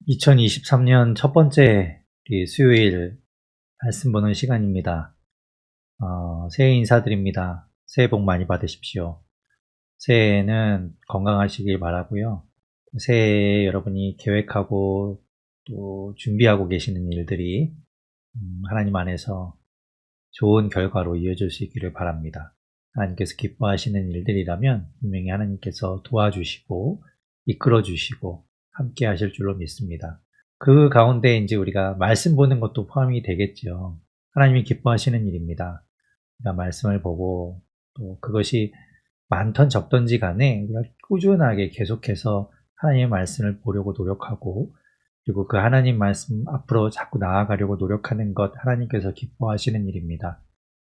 2023년 첫 번째 우리 수요일 말씀 보는 시간입니다. 새해 인사드립니다. 새해 복 많이 받으십시오. 새해에는 건강하시길 바라고요. 새해에 여러분이 계획하고 또 준비하고 계시는 일들이 하나님 안에서 좋은 결과로 이어질 수 있기를 바랍니다. 하나님께서 기뻐하시는 일들이라면 분명히 하나님께서 도와주시고 이끌어 주시고 함께 하실 줄로 믿습니다. 그 가운데 이제 우리가 말씀 보는 것도 포함이 되겠죠. 하나님이 기뻐하시는 일입니다. 우리가 말씀을 보고 또 그것이 많던 적던지 간에 우리가 꾸준하게 계속해서 하나님의 말씀을 보려고 노력하고 그리고 그 하나님 말씀 앞으로 자꾸 나아가려고 노력하는 것 하나님께서 기뻐하시는 일입니다.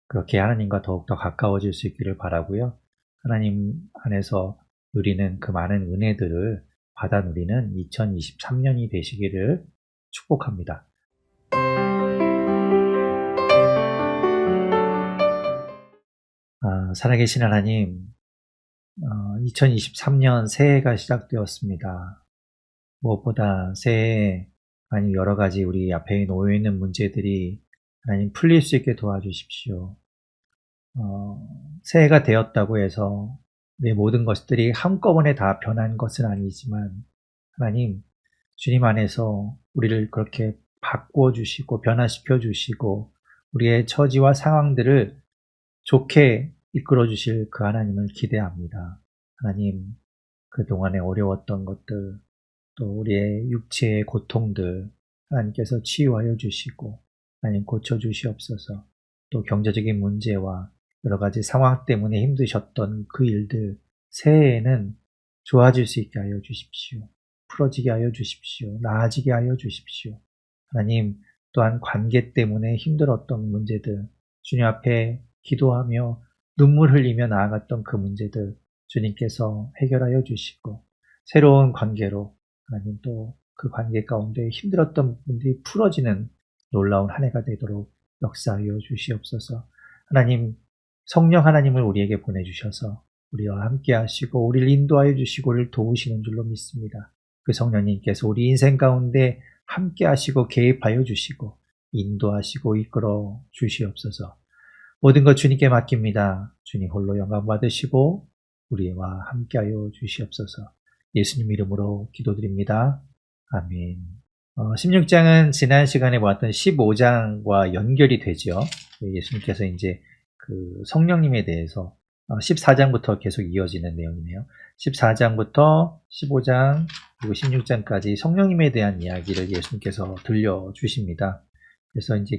그렇게 하나님과 더욱더 가까워질 수 있기를 바라고요. 하나님 안에서 누리는 그 많은 은혜들을 받아 누리는 2023년이 되시기를 축복합니다. 살아계신 하나님, 2023년 새해가 시작되었습니다. 무엇보다 새해에 하나님 여러 가지 우리 앞에 놓여 있는 문제들이 하나님 풀릴 수 있게 도와주십시오. 새해가 되었다고 해서 내 모든 것들이 한꺼번에 다 변한 것은 아니지만 하나님, 주님 안에서 우리를 그렇게 바꾸어 주시고 변화시켜 주시고 우리의 처지와 상황들을 좋게 이끌어 주실 그 하나님을 기대합니다. 하나님, 그동안에 어려웠던 것들, 또 우리의 육체의 고통들 하나님께서 치유하여 주시고 하나님 고쳐 주시옵소서. 또 경제적인 문제와 여러 가지 상황 때문에 힘드셨던 그 일들 새해에는 좋아질 수 있게 하여 주십시오. 풀어지게 하여 주십시오. 나아지게 하여 주십시오. 하나님, 또한 관계 때문에 힘들었던 문제들 주님 앞에 기도하며 눈물 흘리며 나아갔던 그 문제들 주님께서 해결하여 주시고 새로운 관계로 하나님 또 그 관계 가운데 힘들었던 분들이 풀어지는 놀라운 한 해가 되도록 역사하여 주시옵소서. 하나님, 성령 하나님을 우리에게 보내주셔서 우리와 함께 하시고 우리를 인도하여 주시고 우리를 도우시는 줄로 믿습니다. 그 성령님께서 우리 인생 가운데 함께 하시고 개입하여 주시고 인도하시고 이끌어 주시옵소서. 모든 것 주님께 맡깁니다. 주님 홀로 영광 받으시고 우리와 함께하여 주시옵소서. 예수님 이름으로 기도드립니다. 아멘. 16장은 지난 시간에 보았던 15장과 연결이 되죠. 예수님께서 이제 그 성령님에 대해서 14장부터 계속 이어지는 내용이네요. 14장부터 15장 그리고 16장까지 성령님에 대한 이야기를 예수님께서 들려주십니다. 그래서 이제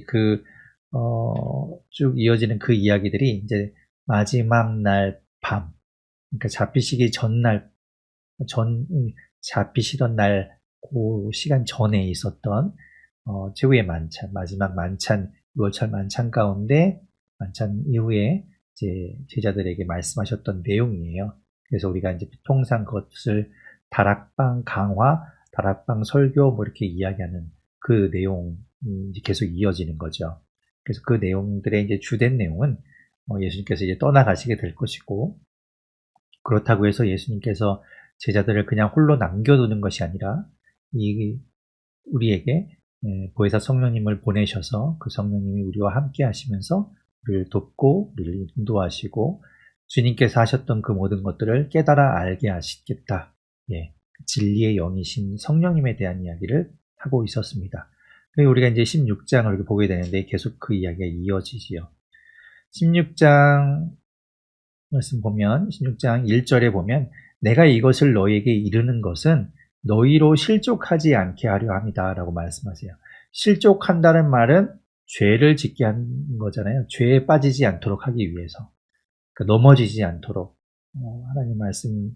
쭉 이어지는 그 이야기들이 이제 마지막 날 밤, 그러니까 잡히시기 전날, 잡히시던 날, 그 시간 전에 있었던, 최후의 만찬, 마지막 만찬, 6월절 만찬 가운데, 만찬 이후에 이제 제자들에게 말씀하셨던 내용이에요. 그래서 우리가 이제 통상 그것을 다락방 강화, 다락방 설교, 뭐 이렇게 이야기하는 그 내용이 이제 계속 이어지는 거죠. 그래서 그 내용들의 이제 주된 내용은 예수님께서 이제 떠나가시게 될 것이고, 그렇다고 해서 예수님께서 제자들을 그냥 홀로 남겨두는 것이 아니라 우리에게 보혜사 성령님을 보내셔서 그 성령님이 우리와 함께 하시면서 우리를 돕고 우리를 인도하시고 주님께서 하셨던 그 모든 것들을 깨달아 알게 하시겠다. 진리의 영이신 성령님에 대한 이야기를 하고 있었습니다. 우리가 이제 16장을 이렇게 보게 되는데 계속 그 이야기가 이어지지요. 16장 말씀 보면 16장 1절에 보면 내가 이것을 너희에게 이르는 것은 너희로 실족하지 않게 하려 함이다 라고 말씀하세요. 실족한다는 말은 죄를 짓게 하는 거잖아요. 죄에 빠지지 않도록 하기 위해서, 그러니까 넘어지지 않도록 하나님 말씀을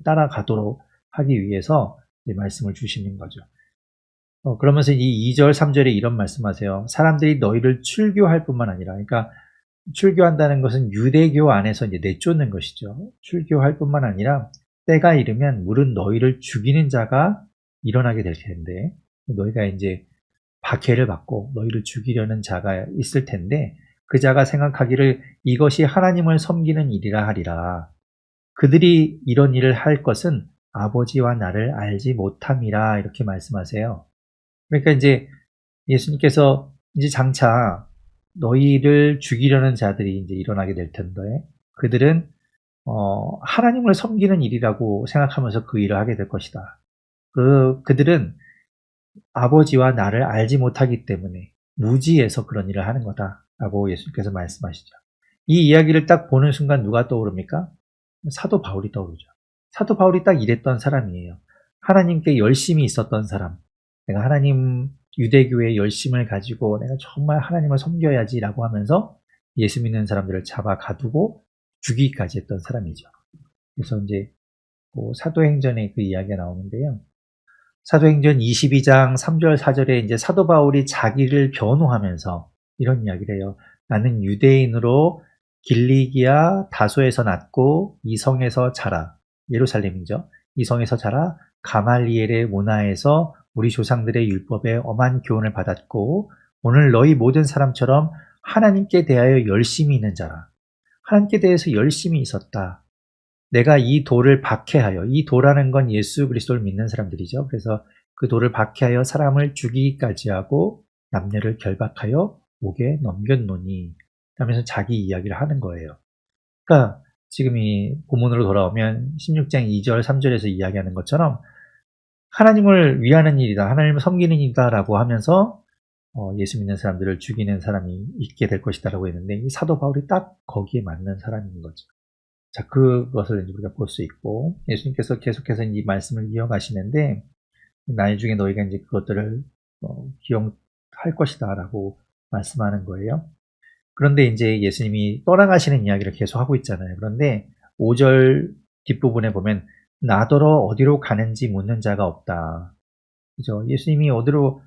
따라가도록 하기 위해서 말씀을 주시는 거죠. 그러면서 이 2절, 3절에 이런 말씀하세요. 사람들이 너희를 출교할 뿐만 아니라, 그러니까 출교한다는 것은 유대교 안에서 이제 내쫓는 것이죠. 출교할 뿐만 아니라 때가 이르면 물은 너희를 죽이는 자가 일어나게 될 텐데, 너희가 이제 박해를 받고 너희를 죽이려는 자가 있을 텐데, 그 자가 생각하기를 이것이 하나님을 섬기는 일이라 하리라. 그들이 이런 일을 할 것은 아버지와 나를 알지 못함이라 이렇게 말씀하세요. 그러니까 이제 예수님께서 이제 장차 너희를 죽이려는 자들이 이제 일어나게 될 텐데 그들은 하나님을 섬기는 일이라고 생각하면서 그 일을 하게 될 것이다. 그들은 아버지와 나를 알지 못하기 때문에 무지해서 그런 일을 하는 거다라고 예수님께서 말씀하시죠. 이 이야기를 딱 보는 순간 누가 떠오릅니까? 사도 바울이 떠오르죠. 사도 바울이 딱 이랬던 사람이에요. 하나님께 열심히 있었던 사람. 내가 하나님 유대교의 열심을 가지고 내가 정말 하나님을 섬겨야지라고 하면서 예수 믿는 사람들을 잡아 가두고 죽이기까지 했던 사람이죠. 그래서 이제 사도행전에 그 이야기가 나오는데요. 사도행전 22장 3절 4절에 이제 사도 바울이 자기를 변호하면서 이런 이야기를 해요. 나는 유대인으로 길리기아 다소에서 났고 이 성에서 자라. 예루살렘이죠. 이 성에서 자라 가말리엘의 문화에서 우리 조상들의 율법에 엄한 교훈을 받았고 오늘 너희 모든 사람처럼 하나님께 대하여 열심히 있는 자라. 하나님께 대해서 열심히 있었다. 내가 이 돌을 박해하여, 이 돌하는 건 예수 그리스도를 믿는 사람들이죠. 그래서 그 돌을 박해하여 사람을 죽이기까지 하고 남녀를 결박하여 옥에 넘겼노니 하면서 자기 이야기를 하는 거예요. 그러니까 지금 이 본문으로 돌아오면 16장 2절 3절에서 이야기하는 것처럼 하나님을 위하는 일이다, 하나님을 섬기는 일이다 라고 하면서 예수 믿는 사람들을 죽이는 사람이 있게 될 것이다 라고 했는데 이 사도 바울이 딱 거기에 맞는 사람인 거죠. 자, 그것을 이제 우리가 볼 수 있고, 예수님께서 계속해서 이 말씀을 이어가시는데, 나중에 너희가 이제 그것들을 기억할 것이다 라고 말씀하는 거예요. 그런데 이제 예수님이 떠나가시는 이야기를 계속 하고 있잖아요. 그런데 5절 뒷부분에 보면, 나더러 어디로 가는지 묻는 자가 없다. 그죠? 예수님이 어디로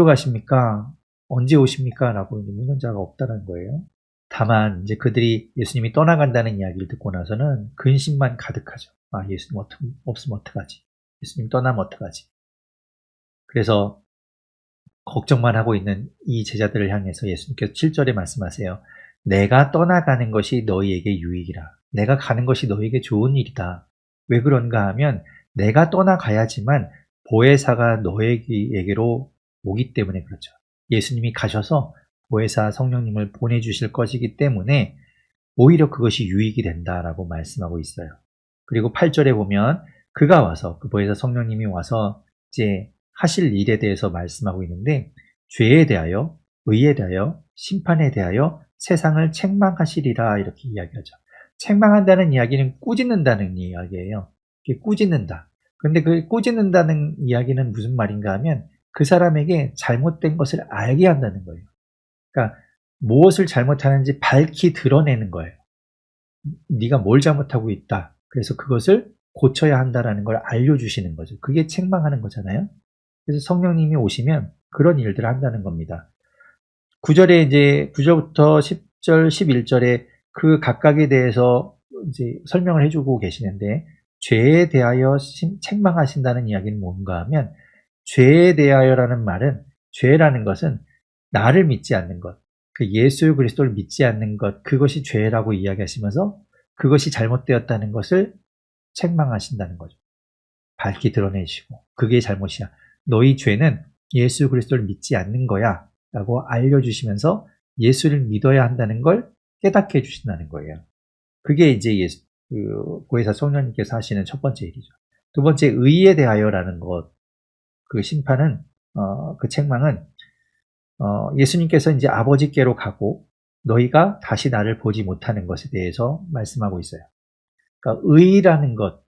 가십니까? 언제 오십니까? 라고 묻는 자가 없다는 거예요. 다만 이제 그들이 예수님이 떠나간다는 이야기를 듣고 나서는 근심만 가득하죠. 아, 예수님 없으면 어떡하지? 예수님 떠나면 어떡하지? 그래서 걱정만 하고 있는 이 제자들을 향해서 예수님께서 7절에 말씀하세요. 내가 떠나가는 것이 너희에게 유익이라. 내가 가는 것이 너희에게 좋은 일이다. 왜 그런가 하면 내가 떠나가야지만 보혜사가 너희에게로 오기 때문에 그렇죠. 예수님이 가셔서 보혜사 성령님을 보내주실 것이기 때문에 오히려 그것이 유익이 된다라고 말씀하고 있어요. 그리고 8절에 보면 그가 와서 그 보혜사 성령님이 와서 이제 하실 일에 대해서 말씀하고 있는데 죄에 대하여, 의에 대하여, 심판에 대하여 세상을 책망하시리라 이렇게 이야기하죠. 책망한다는 이야기는 꾸짖는다는 이야기예요. 꾸짖는다. 근데 그 꾸짖는다는 이야기는 무슨 말인가 하면 그 사람에게 잘못된 것을 알게 한다는 거예요. 그러니까 무엇을 잘못하는지 밝히 드러내는 거예요. 네가 뭘 잘못하고 있다. 그래서 그것을 고쳐야 한다라는 걸 알려주시는 거죠. 그게 책망하는 거잖아요. 그래서 성령님이 오시면 그런 일들을 한다는 겁니다. 9절에 이제 9절부터 10절, 11절에 그 각각에 대해서 이제 설명을 해주고 계시는데 죄에 대하여 책망하신다는 이야기는 뭔가 하면 죄에 대하여라는 말은 죄라는 것은 나를 믿지 않는 것, 그 예수 그리스도를 믿지 않는 것, 그것이 죄라고 이야기하시면서 그것이 잘못되었다는 것을 책망하신다는 거죠. 밝히 드러내시고 그게 잘못이야. 너희 죄는 예수 그리스도를 믿지 않는 거야 라고 알려주시면서 예수를 믿어야 한다는 걸 깨닫게 해주신다는 거예요. 그게 이제 보혜사 성령님께서 하시는 첫 번째 일이죠. 두 번째, 의에 대하여라는 것, 그 심판은 그 책망은 예수님께서 이제 아버지께로 가고 너희가 다시 나를 보지 못하는 것에 대해서 말씀하고 있어요. 그러니까 의라는 것,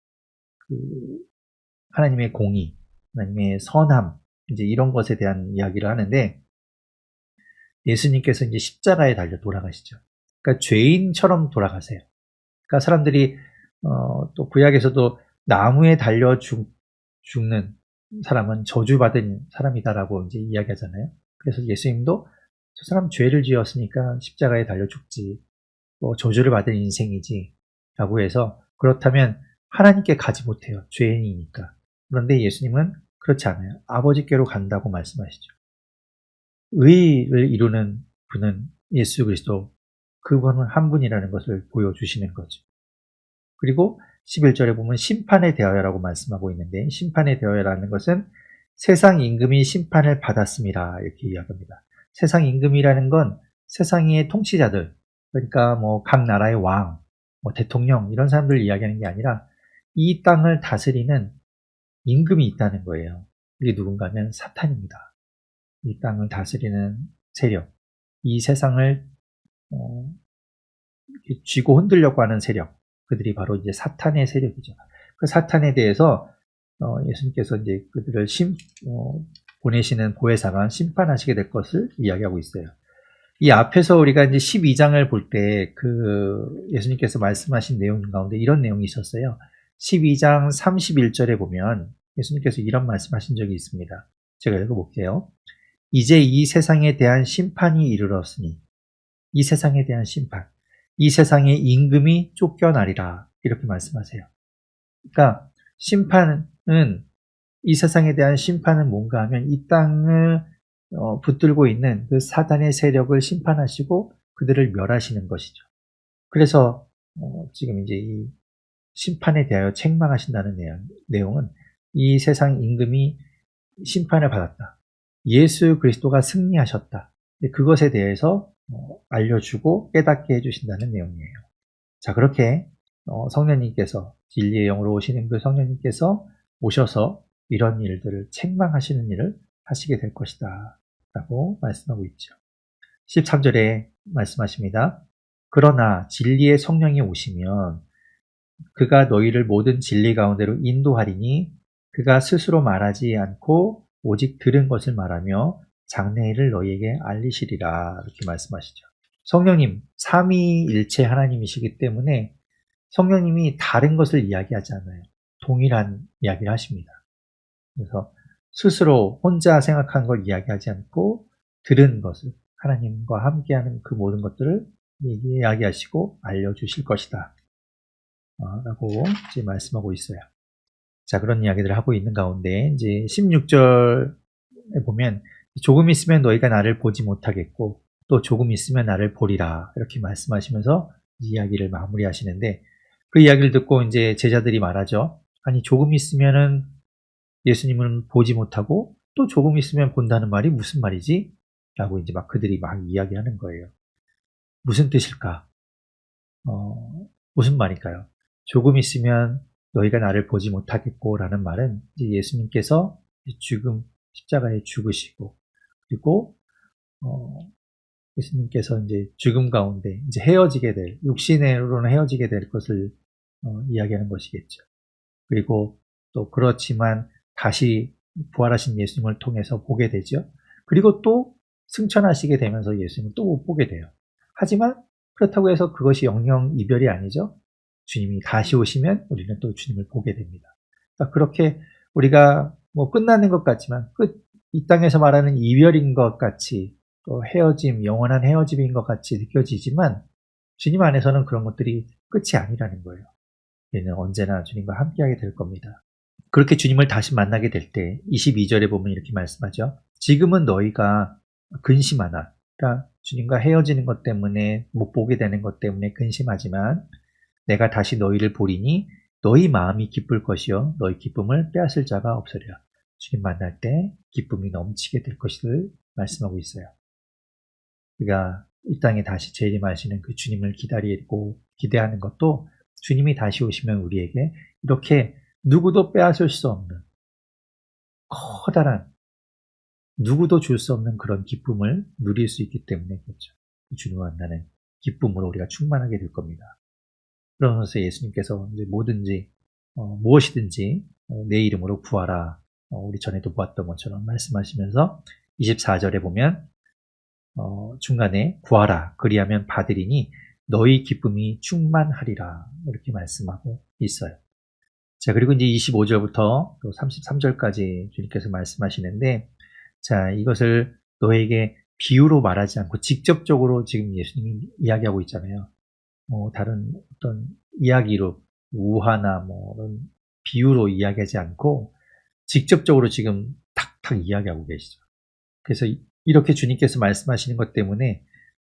하나님의 공의, 하나님의 선함, 이제 이런 것에 대한 이야기를 하는데 예수님께서 이제 십자가에 달려 돌아가시죠. 그러니까 죄인처럼 돌아가세요. 그러니까 사람들이 또 구약에서도 나무에 달려 죽는 사람은 저주받은 사람이다라고 이제 이야기하잖아요. 그래서 예수님도 저 사람 죄를 지었으니까 십자가에 달려 죽지, 저주를 받은 인생이지 라고 해서 그렇다면 하나님께 가지 못해요. 죄인이니까. 그런데 예수님은 그렇지 않아요. 아버지께로 간다고 말씀하시죠. 의를 이루는 분은 예수 그리스도, 그분은 한 분이라는 것을 보여주시는 거죠. 그리고 11절에 보면 심판에 대하여라고 말씀하고 있는데, 심판에 대하여라는 것은 세상 임금이 심판을 받았습니다. 이렇게 이야기합니다. 세상 임금이라는 건 세상의 통치자들, 그러니까 뭐 각 나라의 왕, 뭐 대통령 이런 사람들 이야기하는 게 아니라 이 땅을 다스리는 임금이 있다는 거예요. 이게 누군가 하면 사탄입니다. 이 땅을 다스리는 세력, 이 세상을 쥐고 흔들려고 하는 세력, 그들이 바로 이제 사탄의 세력이죠. 그 사탄에 대해서 예수님께서 이제 그들을 보내시는 보혜사가 심판하시게 될 것을 이야기하고 있어요. 이 앞에서 우리가 이제 12장을 볼 때 그 예수님께서 말씀하신 내용 가운데 이런 내용이 있었어요. 12장 31절에 보면 예수님께서 이런 말씀하신 적이 있습니다. 제가 읽어볼게요. 이제 이 세상에 대한 심판이 이르렀으니, 이 세상에 대한 심판, 이 세상의 임금이 쫓겨나리라, 이렇게 말씀하세요. 그러니까 심판은, 이 세상에 대한 심판은 뭔가 하면 이 땅을 붙들고 있는 그 사단의 세력을 심판하시고 그들을 멸하시는 것이죠. 그래서 지금 이제 이 심판에 대하여 책망하신다는 내용은 이 세상 임금이 심판을 받았다. 예수 그리스도가 승리하셨다. 그것에 대해서 알려주고 깨닫게 해주신다는 내용이에요. 자, 그렇게 성령님께서, 진리의 영으로 오시는 그 성령님께서 오셔서 이런 일들을 책망하시는 일을 하시게 될 것이다 라고 말씀하고 있죠. 13절에 말씀하십니다. 그러나 진리의 성령이 오시면 그가 너희를 모든 진리 가운데로 인도하리니 그가 스스로 말하지 않고 오직 들은 것을 말하며 장래일을 너희에게 알리시리라, 이렇게 말씀하시죠. 성령님, 삼위일체 하나님이시기 때문에 성령님이 다른 것을 이야기하지 않아요. 동일한 이야기를 하십니다. 그래서 스스로 혼자 생각한 걸 이야기하지 않고 들은 것을, 하나님과 함께하는 그 모든 것들을 이야기하시고 알려주실 것이다 라고 이제 말씀하고 있어요. 자, 그런 이야기들을 하고 있는 가운데 이제 16절에 보면 조금 있으면 너희가 나를 보지 못하겠고 또 조금 있으면 나를 보리라, 이렇게 말씀하시면서 이야기를 마무리하시는데, 그 이야기를 듣고 이제 제자들이 말하죠. 아니, 조금 있으면은 예수님은 보지 못하고 또 조금 있으면 본다는 말이 무슨 말이지? 라고 이제 그들이 막 이야기하는 거예요. 무슨 뜻일까? 무슨 말일까요? 조금 있으면 너희가 나를 보지 못하겠고 라는 말은 이제 예수님께서 십자가에 죽으시고, 그리고 예수님께서 이제 죽음 가운데 이제 헤어지게 될, 육신으로는 헤어지게 될 것을 이야기하는 것이겠죠. 그리고 또 그렇지만 다시 부활하신 예수님을 통해서 보게 되죠. 그리고 또 승천하시게 되면서 예수님을 또 못 보게 돼요. 하지만 그렇다고 해서 그것이 영영 이별이 아니죠. 주님이 다시 오시면 우리는 또 주님을 보게 됩니다. 그러니까 그렇게 우리가 뭐 끝나는 것 같지만 이 땅에서 말하는 이별인 것 같이, 또 헤어짐, 영원한 헤어짐인 것 같이 느껴지지만 주님 안에서는 그런 것들이 끝이 아니라는 거예요. 우리는 언제나 주님과 함께하게 될 겁니다. 그렇게 주님을 다시 만나게 될 때 22절에 보면 이렇게 말씀하죠. 지금은 너희가 근심하나, 그러니까 주님과 헤어지는 것 때문에 못 보게 되는 것 때문에 근심하지만 내가 다시 너희를 보리니 너희 마음이 기쁠 것이요 너희 기쁨을 빼앗을 자가 없으리라. 주님 만날 때 기쁨이 넘치게 될 것을 말씀하고 있어요. 우리가 이 땅에 다시 재림하시는 그 주님을 기다리고 기대하는 것도 주님이 다시 오시면 우리에게 이렇게 누구도 빼앗을 수 없는 커다란, 누구도 줄 수 없는 그런 기쁨을 누릴 수 있기 때문에 그렇죠. 주님 만나는 기쁨으로 우리가 충만하게 될 겁니다. 그러면서 예수님께서 이제 뭐든지 무엇이든지 내 이름으로 구하라, 우리 전에도 보았던 것처럼 말씀하시면서 24절에 보면 중간에 구하라 그리하면 받으리니 너희 기쁨이 충만하리라, 이렇게 말씀하고 있어요. 자, 그리고 이제 25절부터 또 33절까지 주님께서 말씀하시는데, 자, 이것을 너에게 비유로 말하지 않고 직접적으로 지금 예수님이 이야기하고 있잖아요. 다른 어떤 이야기로, 우화나 뭐 이런 비유로 이야기하지 않고 직접적으로 지금 탁탁 이야기하고 계시죠. 그래서 이렇게 주님께서 말씀하시는 것 때문에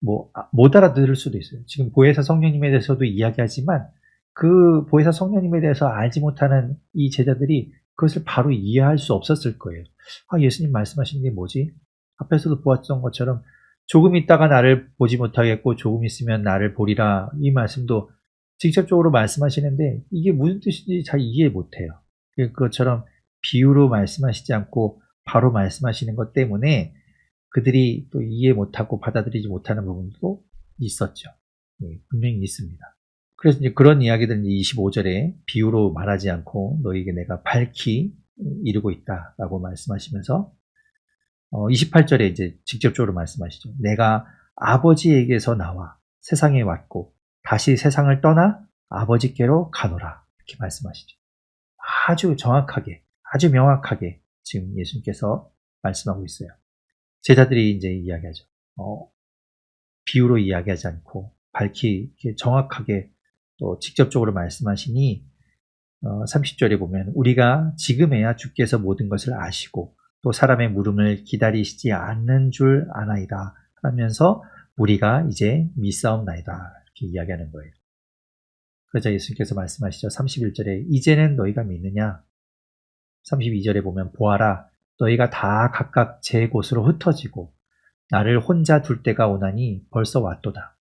못 알아들을 수도 있어요. 지금 보혜사 성령님에 대해서도 이야기하지만 그 보혜사 성령님에 대해서 알지 못하는 이 제자들이 그것을 바로 이해할 수 없었을 거예요. 아, 예수님 말씀하시는 게 뭐지? 앞에서도 보았던 것처럼 조금 있다가 나를 보지 못하겠고 조금 있으면 나를 보리라, 이 말씀도 직접적으로 말씀하시는데 이게 무슨 뜻인지 잘 이해 못해요. 그것처럼 비유로 말씀하시지 않고 바로 말씀하시는 것 때문에 그들이 또 이해 못하고 받아들이지 못하는 부분도 있었죠. 분명히 있습니다. 그래서 이제 그런 이야기들은 25절에 비유로 말하지 않고 너에게 내가 밝히 이루고 있다라고 말씀하시면서 28절에 이제 직접적으로 말씀하시죠. 내가 아버지에게서 나와 세상에 왔고 다시 세상을 떠나 아버지께로 가노라, 이렇게 말씀하시죠. 아주 정확하게, 아주 명확하게 지금 예수님께서 말씀하고 있어요. 제자들이 이제 이야기하죠. 비유로 이야기하지 않고 밝히 이렇게 정확하게 또 직접적으로 말씀하시니 30절에 보면 우리가 지금에야 주께서 모든 것을 아시고 또 사람의 물음을 기다리시지 않는 줄 아나이다 하면서 우리가 이제 믿사옵나이다, 이렇게 이야기하는 거예요. 그러자 예수님께서 말씀하시죠. 31절에 이제는 너희가 믿느냐? 32절에 보면 보아라, 너희가 다 각각 제 곳으로 흩어지고 나를 혼자 둘 때가 오나니 벌써 왔도다.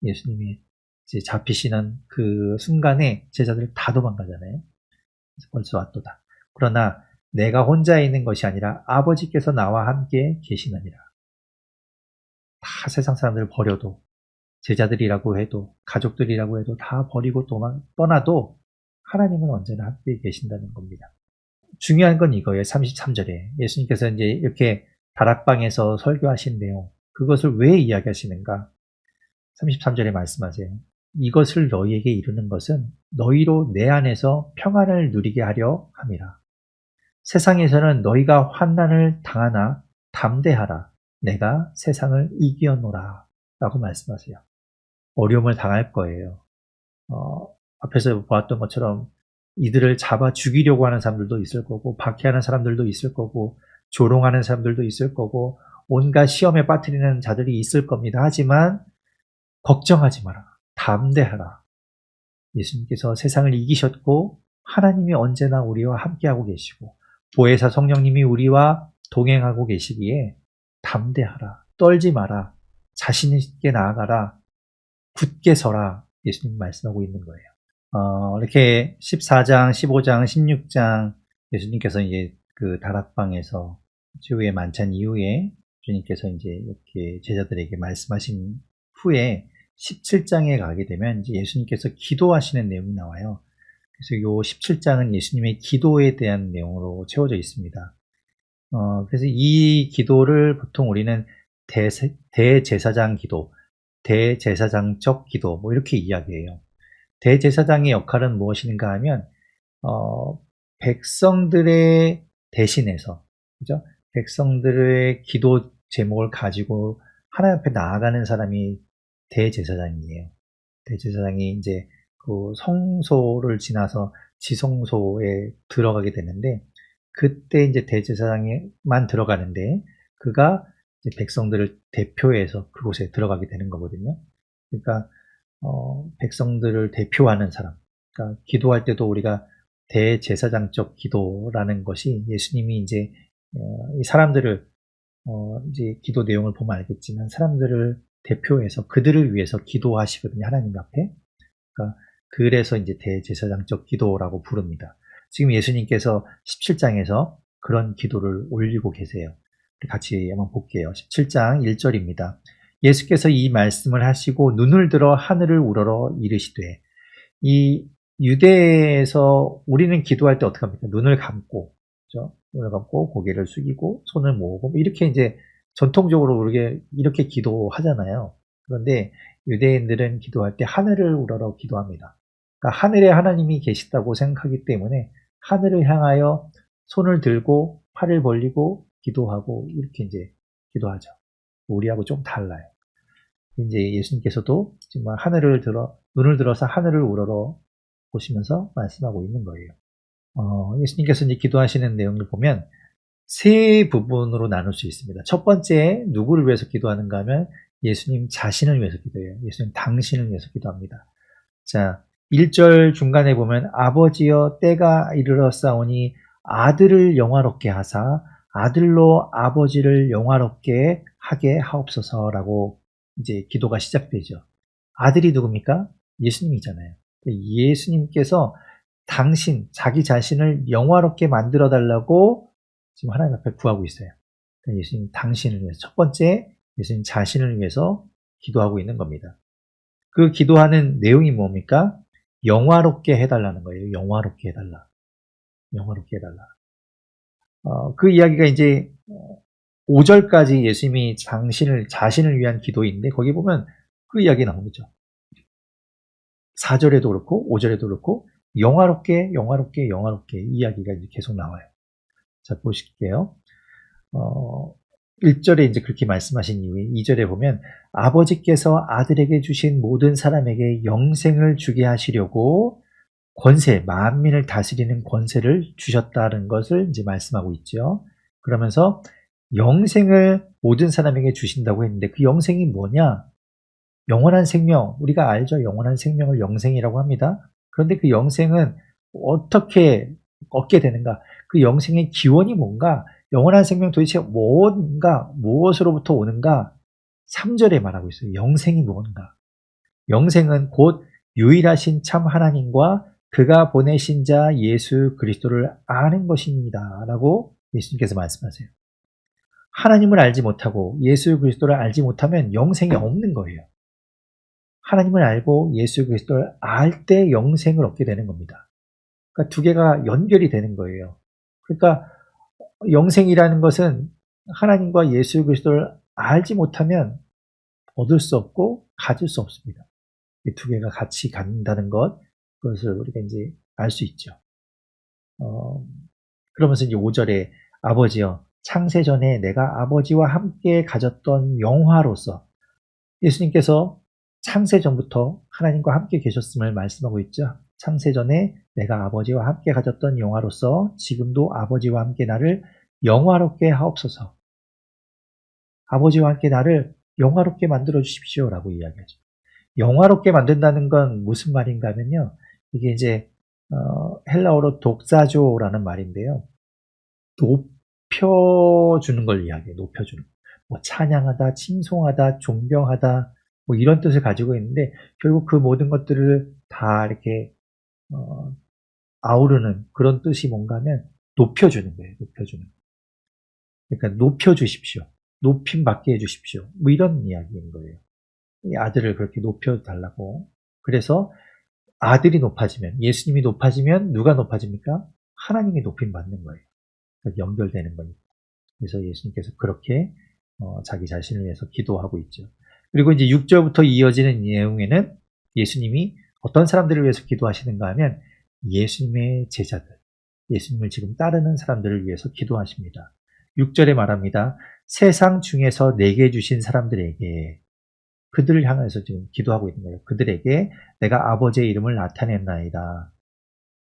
예수님이 이제 잡히시는 그 순간에 제자들 다 도망가잖아요. 벌써 왔도다. 그러나 내가 혼자 있는 것이 아니라 아버지께서 나와 함께 계시느니라. 다 세상 사람들을 버려도, 제자들이라고 해도, 가족들이라고 해도 다 버리고 떠나도 하나님은 언제나 함께 계신다는 겁니다. 중요한 건 이거예요. 33절에 예수님께서 이제 이렇게 다락방에서 설교하신 내용, 그것을 왜 이야기하시는가? 33절에 말씀하세요. 이것을 너희에게 이루는 것은 너희로 내 안에서 평안을 누리게 하려 함이라. 세상에서는 너희가 환난을 당하나 담대하라. 내가 세상을 이기었노라. 라고 말씀하세요. 어려움을 당할 거예요. 앞에서 보았던 것처럼 이들을 잡아 죽이려고 하는 사람들도 있을 거고, 박해하는 사람들도 있을 거고, 조롱하는 사람들도 있을 거고, 온갖 시험에 빠뜨리는 자들이 있을 겁니다. 하지만 걱정하지 마라. 담대하라. 예수님께서 세상을 이기셨고 하나님이 언제나 우리와 함께하고 계시고 보혜사 성령님이 우리와 동행하고 계시기에 담대하라. 떨지 마라. 자신 있게 나아가라. 굳게 서라. 예수님 말씀하고 있는 거예요. 이렇게 14장, 15장, 16장 예수님께서 이제 그 다락방에서 최후의 만찬 이후에 주님께서 이제 이렇게 제자들에게 말씀하신 후에 17장에 가게 되면 이제 예수님께서 기도하시는 내용이 나와요. 그래서 요 17장은 예수님의 기도에 대한 내용으로 채워져 있습니다. 그래서 이 기도를 보통 우리는 대제사장 기도, 대제사장적 기도, 뭐 이렇게 이야기해요. 대제사장의 역할은 무엇인가 하면, 백성들의 대신해서, 그죠? 백성들의 기도 제목을 가지고 하나님 앞에 나아가는 사람이 대제사장이에요. 대제사장이 이제 그 성소를 지나서 지성소에 들어가게 되는데, 그때 이제 대제사장만 들어가는데, 그가 이제 백성들을 대표해서 그곳에 들어가게 되는 거거든요. 그러니까, 백성들을 대표하는 사람. 그러니까 기도할 때도 우리가 대제사장적 기도라는 것이 예수님이 이제, 이 사람들을, 이제 기도 내용을 보면 알겠지만, 사람들을 대표해서 그들을 위해서 기도하시거든요. 하나님 앞에. 그러니까 그래서 이제 대제사장적 기도라고 부릅니다. 지금 예수님께서 17장에서 그런 기도를 올리고 계세요. 같이 한번 볼게요. 17장 1절입니다. 예수께서 이 말씀을 하시고 눈을 들어 하늘을 우러러 이르시되, 이 유대에서 우리는 기도할 때 어떻게 합니까? 눈을 감고, 그렇죠? 눈을 감고 고개를 숙이고 손을 모으고 이렇게 이제 전통적으로 우리가 이렇게 기도하잖아요. 그런데 유대인들은 기도할 때 하늘을 우러러 기도합니다. 그러니까 하늘에 하나님이 계시다고 생각하기 때문에 하늘을 향하여 손을 들고 팔을 벌리고 기도하고 이렇게 이제 기도하죠. 우리하고 좀 달라요. 이제 예수님께서도 정말 눈을 들어서 하늘을 우러러 보시면서 말씀하고 있는 거예요. 예수님께서 이제 기도하시는 내용을 보면 세 부분으로 나눌 수 있습니다. 첫 번째, 누구를 위해서 기도하는가 하면 예수님 자신을 위해서 기도해요. 예수님 당신을 위해서 기도합니다. 자, 1절 중간에 보면 아버지여 때가 이르렀사오니 아들을 영화롭게 하사 아들로 아버지를 영화롭게 하게 하옵소서라고 이제 기도가 시작되죠. 아들이 누굽니까? 예수님이잖아요. 예수님께서 당신, 자기 자신을 영화롭게 만들어 달라고 지금 하나님 앞에 구하고 있어요. 그러니까 예수님 당신을 위해서, 첫 번째 예수님 자신을 위해서 기도하고 있는 겁니다. 그 기도하는 내용이 뭡니까? 영화롭게 해달라는 거예요. 영화롭게 해달라. 영화롭게 해달라. 그 이야기가 이제 5절까지 예수님이 자신을 위한 기도인데 거기 보면 그 이야기 나오죠. 4절에도 그렇고 5절에도 그렇고 영화롭게 이 이야기가 이제 계속 나와요. 자, 보실게요. 1절에 이제 그렇게 말씀하신 이후에 2절에 보면 아버지께서 아들에게 주신 모든 사람에게 영생을 주게 하시려고 권세, 만민을 다스리는 권세를 주셨다는 것을 이제 말씀하고 있죠. 그러면서 영생을 모든 사람에게 주신다고 했는데 그 영생이 뭐냐? 영원한 생명, 우리가 알죠? 영원한 생명을 영생이라고 합니다. 그런데 그 영생은 어떻게 얻게 되는가? 그 영생의 기원이 뭔가? 영원한 생명 도대체 뭔가? 무엇으로부터 오는가? 3절에 말하고 있어요. 영생이 뭔가? 영생은 곧 유일하신 참 하나님과 그가 보내신 자 예수 그리스도를 아는 것입니다. 라고 예수님께서 말씀하세요. 하나님을 알지 못하고 예수 그리스도를 알지 못하면 영생이 없는 거예요. 하나님을 알고 예수 그리스도를 알 때 영생을 얻게 되는 겁니다. 그러니까 두 개가 연결이 되는 거예요. 그러니까 영생이라는 것은 하나님과 예수 그리스도를 알지 못하면 얻을 수 없고 가질 수 없습니다. 이 두 개가 같이 간다는 것, 그것을 우리가 이제 알 수 있죠. 그러면서 이제 5절에 아버지여, 창세 전에 내가 아버지와 함께 가졌던 영화로서 예수님께서 창세 전부터 하나님과 함께 계셨음을 말씀하고 있죠. 창세 전에 내가 아버지와 함께 가졌던 영화로서 지금도 아버지와 함께 나를 영화롭게 하옵소서. 아버지와 함께 나를 영화롭게 만들어 주십시오라고 이야기하죠. 영화롭게 만든다는 건 무슨 말인가 하면요. 이게 이제 헬라어로 독사조라는 말인데요. 높여주는 걸 이야기해요. 높여주는. 뭐 찬양하다, 칭송하다, 존경하다 뭐 이런 뜻을 가지고 있는데 결국 그 모든 것들을 다 이렇게 아우르는 그런 뜻이 뭔가 하면 높여주는 거예요. 높여주는. 그러니까 높여주십시오. 높임 받게 해주십시오. 뭐 이런 이야기인 거예요. 이 아들을 그렇게 높여달라고. 그래서 아들이 높아지면, 예수님이 높아지면 누가 높아집니까? 하나님이 높임 받는 거예요. 연결되는 거니까. 그래서 예수님께서 그렇게 자기 자신을 위해서 기도하고 있죠. 그리고 이제 6절부터 이어지는 내용에는 예수님이 어떤 사람들을 위해서 기도하시는가 하면 예수님의 제자들, 예수님을 지금 따르는 사람들을 위해서 기도하십니다. 6절에 말합니다. 세상 중에서 내게 주신 사람들에게, 그들을 향해서 지금 기도하고 있는 거예요. 그들에게 내가 아버지의 이름을 나타냈나이다.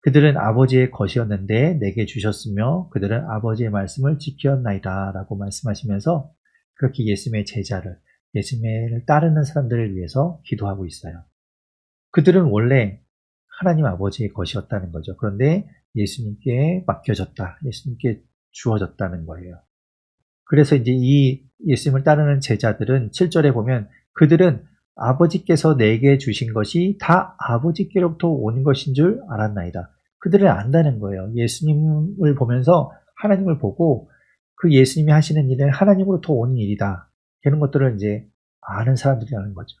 그들은 아버지의 것이었는데 내게 주셨으며 그들은 아버지의 말씀을 지켰나이다 라고 말씀하시면서 그렇게 예수님의 제자를, 예수님을 따르는 사람들을 위해서 기도하고 있어요. 그들은 원래 하나님 아버지의 것이었다는 거죠. 그런데 예수님께 맡겨졌다, 예수님께 주어졌다는 거예요. 그래서 이제 이 예수님을 따르는 제자들은 7절에 보면 그들은 아버지께서 내게 주신 것이 다 아버지께로부터 오는 것인 줄 알았나이다. 그들을 안다는 거예요. 예수님을 보면서 하나님을 보고 그 예수님이 하시는 일은 하나님으로부터 오는 일이다. 이런 것들을 이제 아는 사람들이라는 거죠.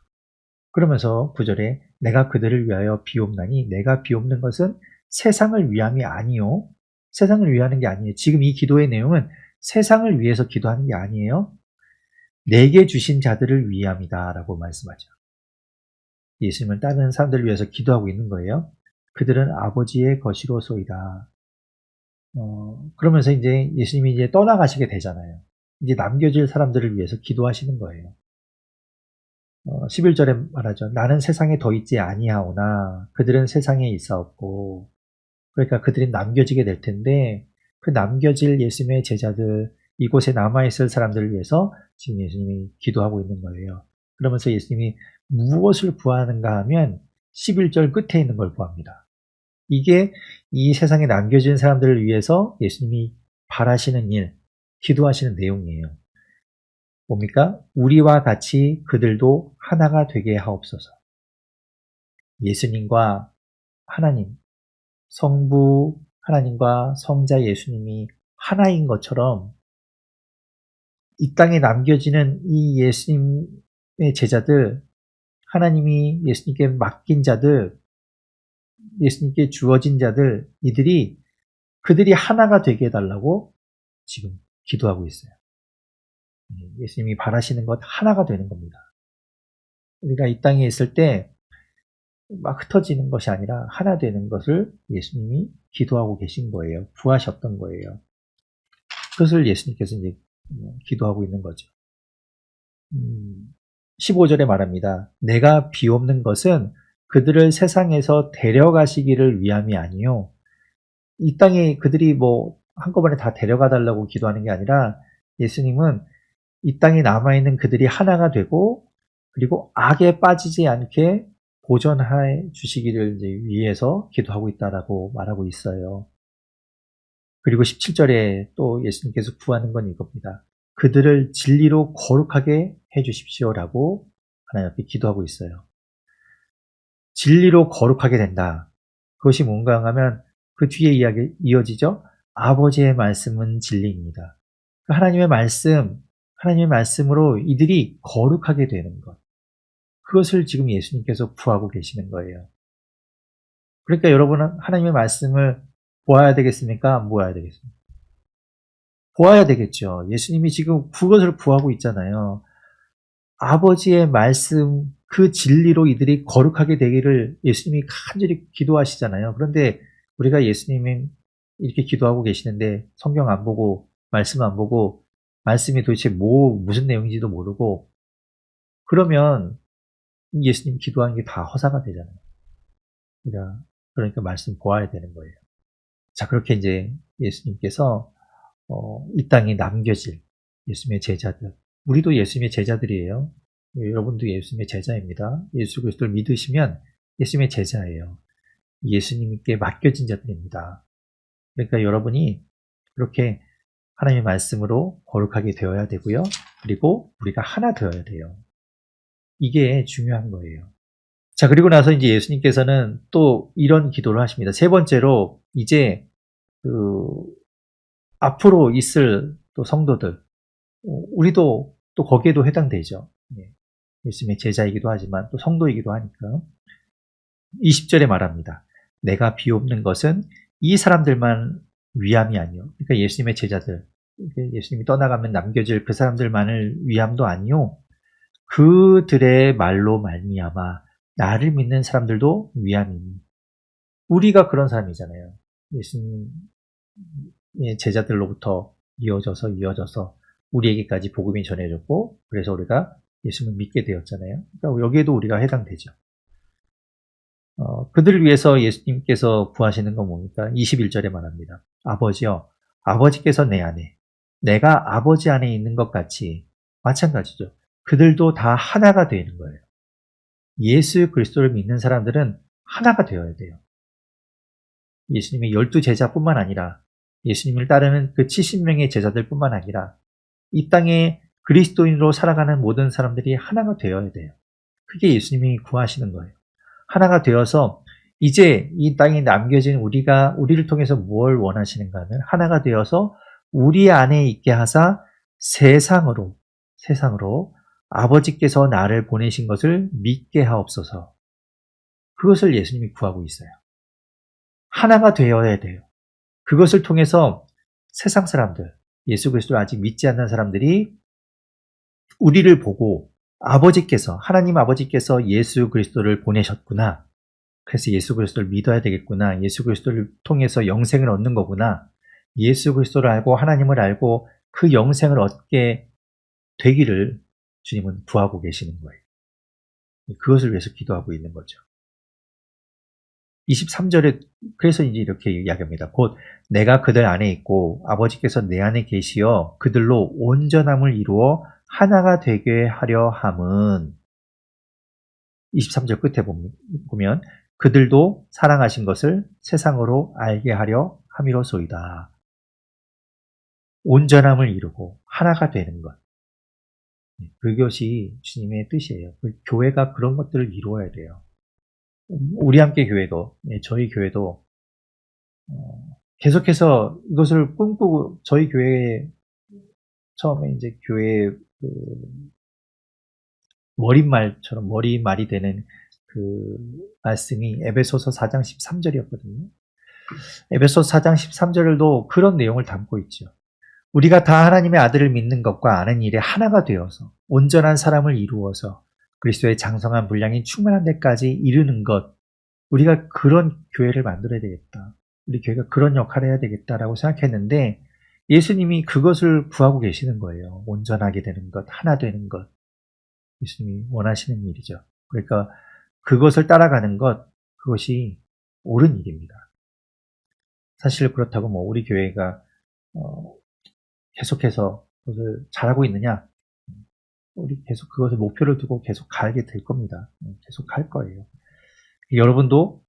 그러면서 9절에 내가 그들을 위하여 비옵나니, 내가 비옵는 것은 세상을 위함이 아니요. 세상을 위하는 게 아니에요. 지금 이 기도의 내용은 세상을 위해서 기도하는 게 아니에요. 내게 주신 자들을 위함이다 라고 말씀하죠. 예수님을 따르는 사람들을 위해서 기도하고 있는 거예요. 그들은 아버지의 것이로소이다. 그러면서 이제 예수님이 이제 떠나가시게 되잖아요. 이제 남겨질 사람들을 위해서 기도하시는 거예요. 11절에 말하죠. 나는 세상에 더 있지 아니하오나 그들은 세상에 있사옵고. 그러니까 그들이 남겨지게 될 텐데 그 남겨질 예수님의 제자들, 이곳에 남아있을 사람들을 위해서 지금 예수님이 기도하고 있는 거예요. 그러면서 예수님이 무엇을 구하는가 하면 11절 끝에 있는 걸 구합니다. 이게 이 세상에 남겨진 사람들을 위해서 예수님이 바라시는 일, 기도하시는 내용이에요. 뭡니까? 우리와 같이 그들도 하나가 되게 하옵소서. 예수님과 하나님, 성부 하나님과 성자 예수님이 하나인 것처럼 이 땅에 남겨지는 이 예수님의 제자들, 하나님이 예수님께 맡긴 자들, 예수님께 주어진 자들, 그들이 하나가 되게 해달라고 지금 기도하고 있어요. 예수님이 바라시는 것 하나가 되는 겁니다. 우리가 이 땅에 있을 때 막 흩어지는 것이 아니라 하나 되는 것을 예수님이 기도하고 계신 거예요. 구하셨던 거예요. 그것을 예수님께서 이제 기도하고 있는 거죠. 15절에 말합니다. 내가 비옵는 것은 그들을 세상에서 데려가시기를 위함이 아니요. 이 땅에 그들이 한꺼번에 다 데려가 달라고 기도하는 게 아니라 예수님은 이 땅에 남아있는 그들이 하나가 되고 그리고 악에 빠지지 않게 보존해 주시기를 위해서 기도하고 있다라고 말하고 있어요. 그리고 17절에 또 예수님께서 구하는 건 이겁니다. 그들을 진리로 거룩하게 해 주십시오라고 하나님 앞에 기도하고 있어요. 진리로 거룩하게 된다. 그것이 뭔가 하면 그 뒤에 이야기 이어지죠. 아버지의 말씀은 진리입니다. 하나님의 말씀으로 이들이 거룩하게 되는 것. 그것을 지금 예수님께서 구하고 계시는 거예요. 그러니까 여러분은 하나님의 말씀을 보아야 되겠습니까? 안 보아야 되겠습니까? 보아야 되겠죠. 예수님이 지금 그것을 구하고 있잖아요. 아버지의 말씀, 그 진리로 이들이 거룩하게 되기를 예수님이 간절히 기도하시잖아요. 그런데 우리가 예수님이 이렇게 기도하고 계시는데 성경 안 보고 말씀 안 보고 말씀이 도대체 무슨 내용인지도 모르고 그러면 예수님 기도하는 게 다 허사가 되잖아요. 그러니까 말씀 보아야 되는 거예요. 자, 그렇게 이제 예수님께서 이 땅에 남겨질 예수님의 제자들, 우리도 예수님의 제자들이에요. 여러분도 예수님의 제자입니다. 예수 그리스도를 믿으시면 예수님의 제자예요. 예수님께 맡겨진 자들입니다. 그러니까 여러분이 그렇게 하나님의 말씀으로 거룩하게 되어야 되고요. 그리고 우리가 하나 되어야 돼요. 이게 중요한 거예요. 자, 그리고 나서 이제 예수님께서는 또 이런 기도를 하십니다. 세 번째로 이제 앞으로 있을 또 성도들, 우리도 또 거기에도 해당되죠. 예수님의 제자이기도 하지만 또 성도이기도 하니까. 20절에 말합니다. 내가 비옵는 것은 이 사람들만 위함이 아니요. 그러니까 예수님의 제자들, 예수님이 떠나가면 남겨질 그 사람들만을 위함도 아니요. 그들의 말로 말미암아 나를 믿는 사람들도 위함이니. 우리가 그런 사람이잖아요. 예수님의 제자들로부터 이어져서 우리에게까지 복음이 전해졌고 그래서 우리가 예수님을 믿게 되었잖아요. 그러니까 여기에도 우리가 해당되죠. 그들을 위해서 예수님께서 구하시는 건 뭡니까? 21절에 말합니다. 아버지여, 아버지께서 내 안에, 내가 아버지 안에 있는 것 같이 마찬가지죠. 그들도 다 하나가 되는 거예요. 예수 그리스도를 믿는 사람들은 하나가 되어야 돼요. 예수님의 12제자뿐만 아니라 예수님을 따르는 그 70명의 제자들뿐만 아니라 이 땅에 그리스도인으로 살아가는 모든 사람들이 하나가 되어야 돼요. 그게 예수님이 구하시는 거예요. 하나가 되어서 이제 이 땅에 남겨진 우리를 통해서 뭘 원하시는가 하면 하나가 되어서 우리 안에 있게 하사 세상으로 아버지께서 나를 보내신 것을 믿게 하옵소서. 그것을 예수님이 구하고 있어요. 하나가 되어야 돼요. 그것을 통해서 세상 사람들, 예수 그리스도를 아직 믿지 않는 사람들이 우리를 보고 하나님 아버지께서 예수 그리스도를 보내셨구나. 그래서 예수 그리스도를 믿어야 되겠구나. 예수 그리스도를 통해서 영생을 얻는 거구나. 예수 그리스도를 알고 하나님을 알고 그 영생을 얻게 되기를 주님은 구하고 계시는 거예요. 그것을 위해서 기도하고 있는 거죠. 23절에 그래서 이제 이렇게 이야기합니다. 곧 내가 그들 안에 있고 아버지께서 내 안에 계시어 그들로 온전함을 이루어 하나가 되게 하려 함은 23절 끝에 보면 그들도 사랑하신 것을 세상으로 알게 하려 함이로소이다. 온전함을 이루고 하나가 되는 것. 그것이 주님의 뜻이에요. 교회가 그런 것들을 이루어야 돼요. 우리 함께 교회도, 저희 교회도 계속해서 이것을 꿈꾸고 저희 교회에 처음에 이제 교회 그 머릿말이 되는 그 말씀이 에베소서 4장 13절이었거든요. 에베소서 4장 13절도 그런 내용을 담고 있죠. 우리가 다 하나님의 아들을 믿는 것과 아는 일에 하나가 되어서 온전한 사람을 이루어서 그리스도의 장성한 분량이 충만한 데까지 이르는 것, 우리가 그런 교회를 만들어야 되겠다. 우리 교회가 그런 역할을 해야 되겠다라고 생각했는데 예수님이 그것을 구하고 계시는 거예요. 온전하게 되는 것, 하나 되는 것. 예수님이 원하시는 일이죠. 그러니까 그것을 따라가는 것, 그것이 옳은 일입니다. 사실 그렇다고 우리 교회가 계속해서 그것을 잘하고 있느냐? 우리 계속 그것을 목표를 두고 계속 가게 될 겁니다. 계속 갈 거예요. 여러분도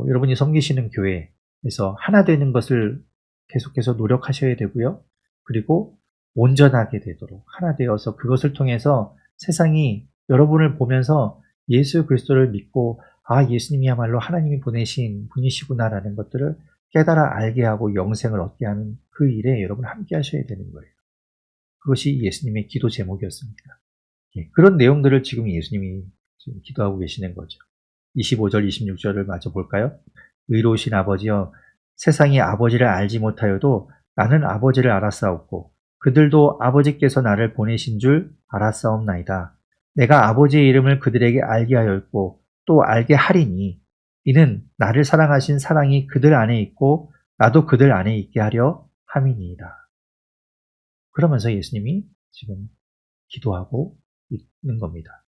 여러분이 섬기시는 교회에서 하나 되는 것을 계속해서 노력하셔야 되고요. 그리고 온전하게 되도록 하나 되어서 그것을 통해서 세상이 여러분을 보면서 예수 그리스도를 믿고 예수님이야말로 하나님이 보내신 분이시구나라는 것들을 깨달아 알게 하고 영생을 얻게 하는 그 일에 여러분 함께 하셔야 되는 거예요. 그것이 예수님의 기도 제목이었습니다. 그런 내용들을 지금 예수님이 지금 기도하고 계시는 거죠. 25절, 26절을 마저 볼까요? 의로우신 아버지여, 세상이 아버지를 알지 못하여도 나는 아버지를 알았사옵고 그들도 아버지께서 나를 보내신 줄 알았사옵나이다. 내가 아버지의 이름을 그들에게 알게 하였고 또 알게 하리니 이는 나를 사랑하신 사랑이 그들 안에 있고 나도 그들 안에 있게 하려 함이니이다. 그러면서 예수님이 지금 기도하고 있는 겁니다.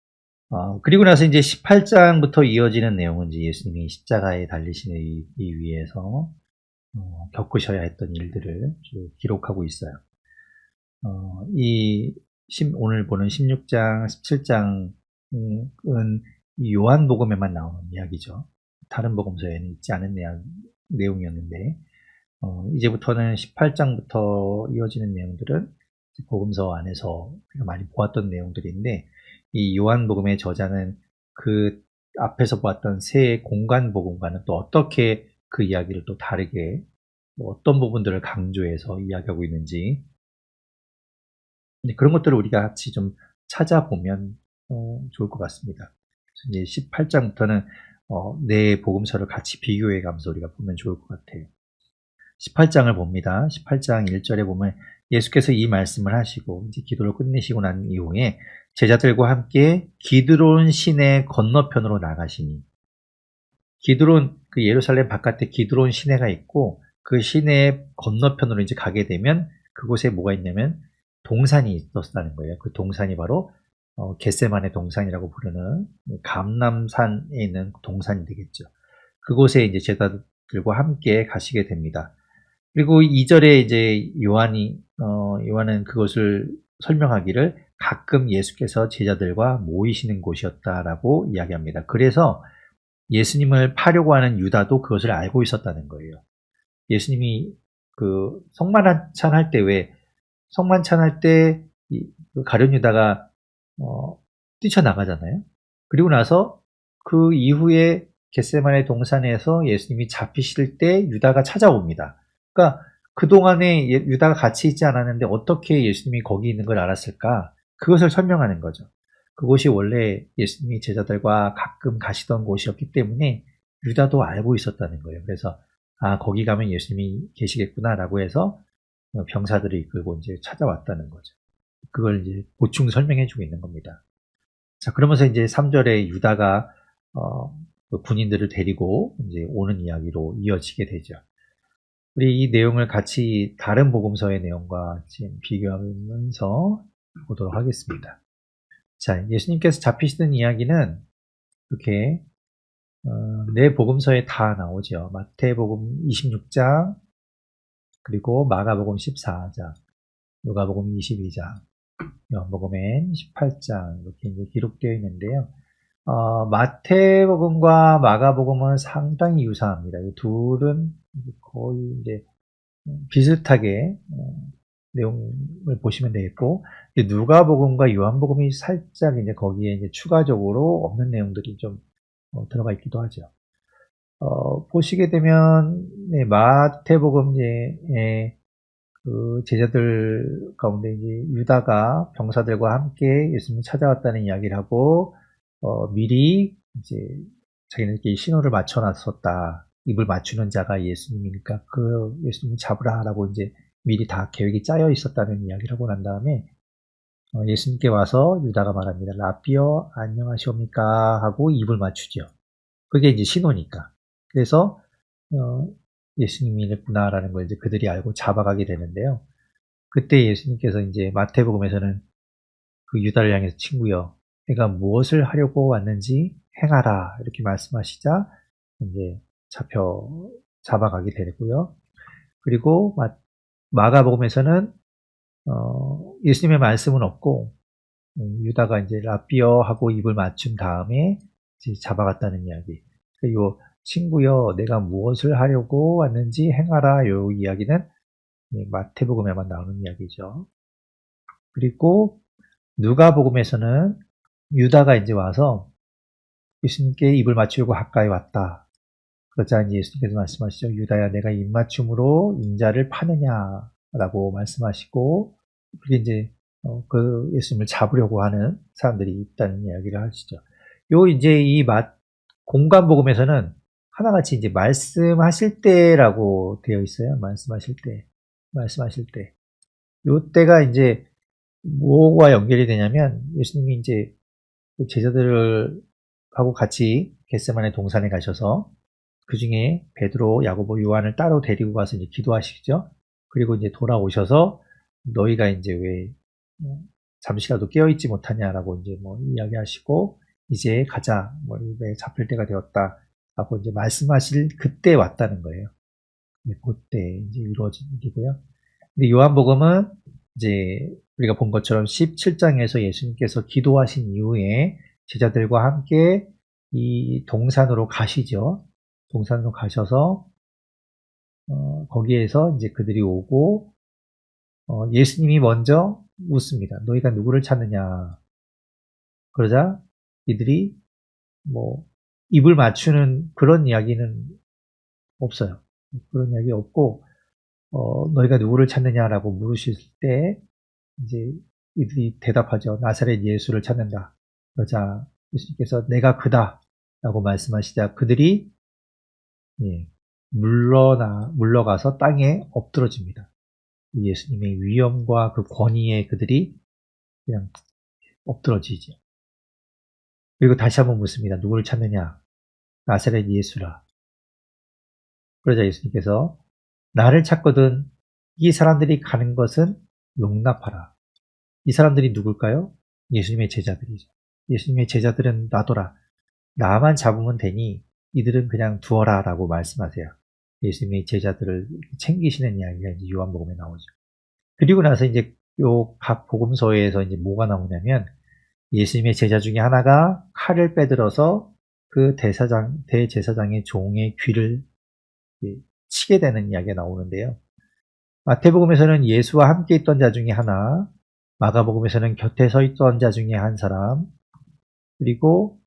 그리고 나서 이제 18장부터 이어지는 내용은 이제 예수님이 십자가에 달리시는 이 위에서 겪으셔야 했던 일들을 기록하고 있어요. 오늘 보는 16장, 17장은 요한복음에만 나오는 이야기죠. 다른 복음서에는 있지 않은 내용이었는데 이제부터는 18장부터 이어지는 내용들은 복음서 안에서 우리가 많이 보았던 내용들인데 이 요한복음의 저자는 그 앞에서 보았던 새 공간복음과는 또 어떻게 그 이야기를 또 다르게 어떤 부분들을 강조해서 이야기하고 있는지 그런 것들을 우리가 같이 좀 찾아보면 좋을 것 같습니다. 이제 18장부터는 네 복음서를 같이 비교해 가면서 우리가 보면 좋을 것 같아요. 18장을 봅니다. 18장 1절에 보면 예수께서 이 말씀을 하시고 이제 기도를 끝내시고 난 이후에 제자들과 함께 기드론 시내 건너편으로 나가시니 기드론 그 예루살렘 바깥에 기드론 시내가 있고 그 시내 건너편으로 이제 가게 되면 그곳에 뭐가 있냐면 동산이 있었다는 거예요. 그 동산이 바로 겟세마네 동산이라고 부르는 감람산에 있는 동산이 되겠죠. 그곳에 이제 제자들과 함께 가시게 됩니다. 그리고 2절에 이제 요한은 그것을 설명하기를 가끔 예수께서 제자들과 모이시는 곳이었다라고 이야기합니다. 그래서 예수님을 파려고 하는 유다도 그것을 알고 있었다는 거예요. 예수님이 그 성만찬 할 때 가룟 유다가 뛰쳐나가잖아요. 그리고 나서 그 이후에 겟세마네 동산에서 예수님이 잡히실 때 유다가 찾아옵니다. 그러니까 그동안에 유다가 같이 있지 않았는데 어떻게 예수님이 거기 있는 걸 알았을까? 그것을 설명하는 거죠. 그곳이 원래 예수님이 제자들과 가끔 가시던 곳이었기 때문에 유다도 알고 있었다는 거예요. 그래서 거기 가면 예수님이 계시겠구나라고 해서 병사들을 이끌고 이제 찾아왔다는 거죠. 그걸 이제 보충 설명해주고 있는 겁니다. 자, 그러면서 이제 3절에 유다가 군인들을 데리고 이제 오는 이야기로 이어지게 되죠. 우리 이 내용을 같이 다른 복음서의 내용과 지금 비교하면서 보도록 하겠습니다. 자, 예수님께서 잡히시는 이야기는 이렇게 네 복음서에 다 나오죠. 마태복음 26장, 그리고 마가복음 14장, 누가복음 22장, 요한복음엔 18장 이렇게 이제 기록되어 있는데요. 마태복음과 마가복음은 상당히 유사합니다. 이 둘은 거의 이제 비슷하게 내용을 보시면 되겠고, 누가복음과 요한복음이 살짝 이제 거기에 이제 추가적으로 없는 내용들이 좀 들어가 있기도 하죠. 보시게 되면 네, 마태복음에 그 제자들 가운데 이제 유다가 병사들과 함께 예수님을 찾아왔다는 이야기를 하고 미리 이제 자기네들끼리 신호를 맞춰놨었다. 입을 맞추는 자가 예수님이니까 그 예수님을 잡으라라고 이제 미리 다 계획이 짜여 있었다는 이야기를 하고 난 다음에 예수님께 와서 유다가 말합니다. 라삐어 안녕하시옵니까 하고 입을 맞추죠. 그게 이제 신호니까. 그래서 예수님이 이랬구나라는 걸 이제 그들이 알고 잡아가게 되는데요. 그때 예수님께서 이제 마태복음에서는 그 유다를 향해서 친구여, 내가 무엇을 하려고 왔는지 행하라 이렇게 말씀하시자 이제 잡아가게 되고요. 그리고 마가복음에서는 예수님의 말씀은 없고 유다가 이제 라삐어 하고 입을 맞춘 다음에 이제 잡아갔다는 이야기. 요 친구여, 내가 무엇을 하려고 왔는지 행하라. 요 이야기는 마태복음에만 나오는 이야기죠. 그리고 누가복음에서는 유다가 이제 와서 예수님께 입을 맞추려고 가까이 왔다. 그러자 이제 예수님께서 말씀하시죠. 유다야, 내가 입맞춤으로 인자를 파느냐라고 말씀하시고, 그게 이제 그 예수님을 잡으려고 하는 사람들이 있다는 이야기를 하시죠. 이제 공간복음에서는 하나같이 이제 말씀하실 때라고 되어 있어요. 말씀하실 때. 요때가 이제 뭐와 연결이 되냐면 예수님이 이제 제자들하고 같이 겟세마네 동산에 가셔서 그 중에 베드로, 야고보, 요한을 따로 데리고 가서 이제 기도하시죠. 그리고 이제 돌아오셔서 너희가 이제 왜 잠시라도 깨어있지 못하냐라고 이제 이야기하시고 이제 가자, 왜 잡힐 때가 되었다 라고 이제 말씀하실 그때 왔다는 거예요. 그때 이제 이루어진 일이고요. 근데 요한복음은 이제 우리가 본 것처럼 17장에서 예수님께서 기도하신 이후에 제자들과 함께 이 동산으로 가시죠. 동산으로 가셔서 거기에서 이제 그들이 오고 예수님이 먼저 묻습니다. 너희가 누구를 찾느냐? 그러자 이들이 입을 맞추는 그런 이야기는 없어요. 그런 이야기 없고 너희가 누구를 찾느냐라고 물으실 때 이제 이들이 대답하죠. 나사렛 예수를 찾는다. 그러자 예수님께서 내가 그다라고 말씀하시자 그들이 물러가서 땅에 엎드러집니다. 예수님의 위엄과 그 권위에 그들이 그냥 엎드러지죠. 그리고 다시 한번 묻습니다. 누구를 찾느냐? 나사렛 예수라. 그러자 예수님께서 나를 찾거든 이 사람들이 가는 것은 용납하라. 이 사람들이 누굴까요? 예수님의 제자들이죠. 예수님의 제자들은 놔둬라. 나만 잡으면 되니 이들은 그냥 두어라 라고 말씀하세요. 예수님의 제자들을 챙기시는 이야기가 이제 요한복음에 나오죠. 그리고 나서 이제 요 각 복음서에서 이제 뭐가 나오냐면 예수님의 제자 중에 하나가 칼을 빼들어서 그 대제사장의 종의 귀를 치게 되는 이야기가 나오는데요. 마태복음에서는 예수와 함께 있던 자 중에 하나, 마가복음에서는 곁에 서 있던 자 중에 한 사람, 그리고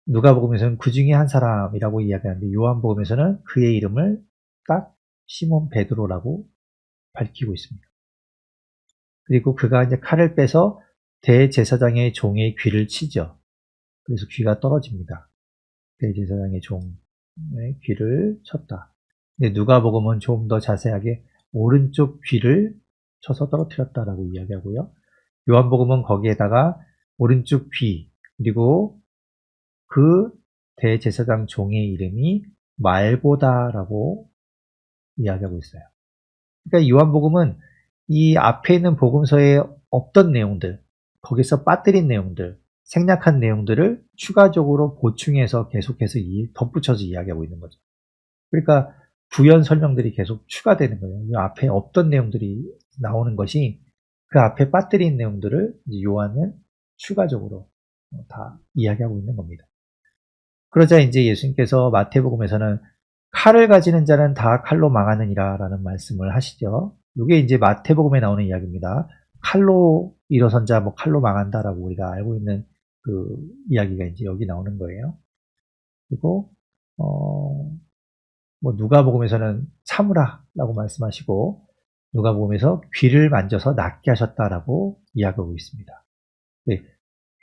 누가복음에서는 그 중에 한 사람이라고 이야기하는데 요한복음에서는 그의 이름을 딱 시몬 베드로라고 밝히고 있습니다. 그리고 그가 이제 칼을 빼서 대제사장의 종의 귀를 치죠. 그래서 귀가 떨어집니다. 대제사장의 종의 귀를 쳤다. 근데 누가복음은 좀 더 자세하게 오른쪽 귀를 쳐서 떨어뜨렸다라고 이야기하고요. 요한복음은 거기에다가 오른쪽 귀 그리고 그 대제사장 종의 이름이 말고다라고 이야기하고 있어요. 그러니까 요한복음은 이 앞에 있는 복음서에 없던 내용들, 거기서 빠뜨린 내용들, 생략한 내용들을 추가적으로 보충해서 계속해서 덧붙여서 이야기하고 있는 거죠. 그러니까 부연 설명들이 계속 추가되는 거예요. 이 앞에 없던 내용들이 나오는 것이 그 앞에 빠뜨린 내용들을 요한은 추가적으로 다 이야기하고 있는 겁니다. 그러자 이제 예수님께서 마태복음에서는 칼을 가지는 자는 다 칼로 망하느니라 라는 말씀을 하시죠. 이게 이제 마태복음에 나오는 이야기입니다. 칼로 일어선 자, 뭐 칼로 망한다라고 우리가 알고 있는 그 이야기가 이제 여기 나오는 거예요. 그리고, 뭐 누가복음에서는 참으라라고 말씀하시고, 누가복음에서 귀를 만져서 낫게 하셨다라고 이야기하고 있습니다. 네,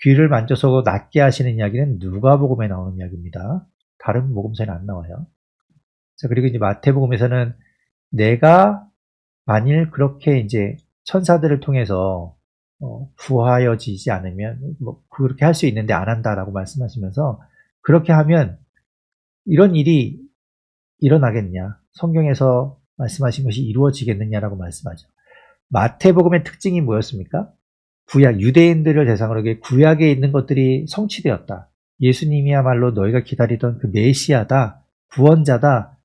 귀를 만져서 낫게 하시는 이야기는 누가복음에 나오는 이야기입니다. 다른 복음서에는 안 나와요. 자, 그리고 이제 마태복음에서는 내가 만일 그렇게 이제 천사들을 통해서 구하여지지 않으면 뭐 그렇게 할 수 있는데 안 한다라고 말씀하시면서 그렇게 하면 이런 일이 일어나겠냐? 성경에서 말씀하신 것이 이루어지겠느냐라고 말씀하죠. 마태복음의 특징이 뭐였습니까? 구약, 유대인들을 대상으로 구약에 있는 것들이 성취되었다. 예수님이야말로 너희가 기다리던 그 메시아다, 구원자다,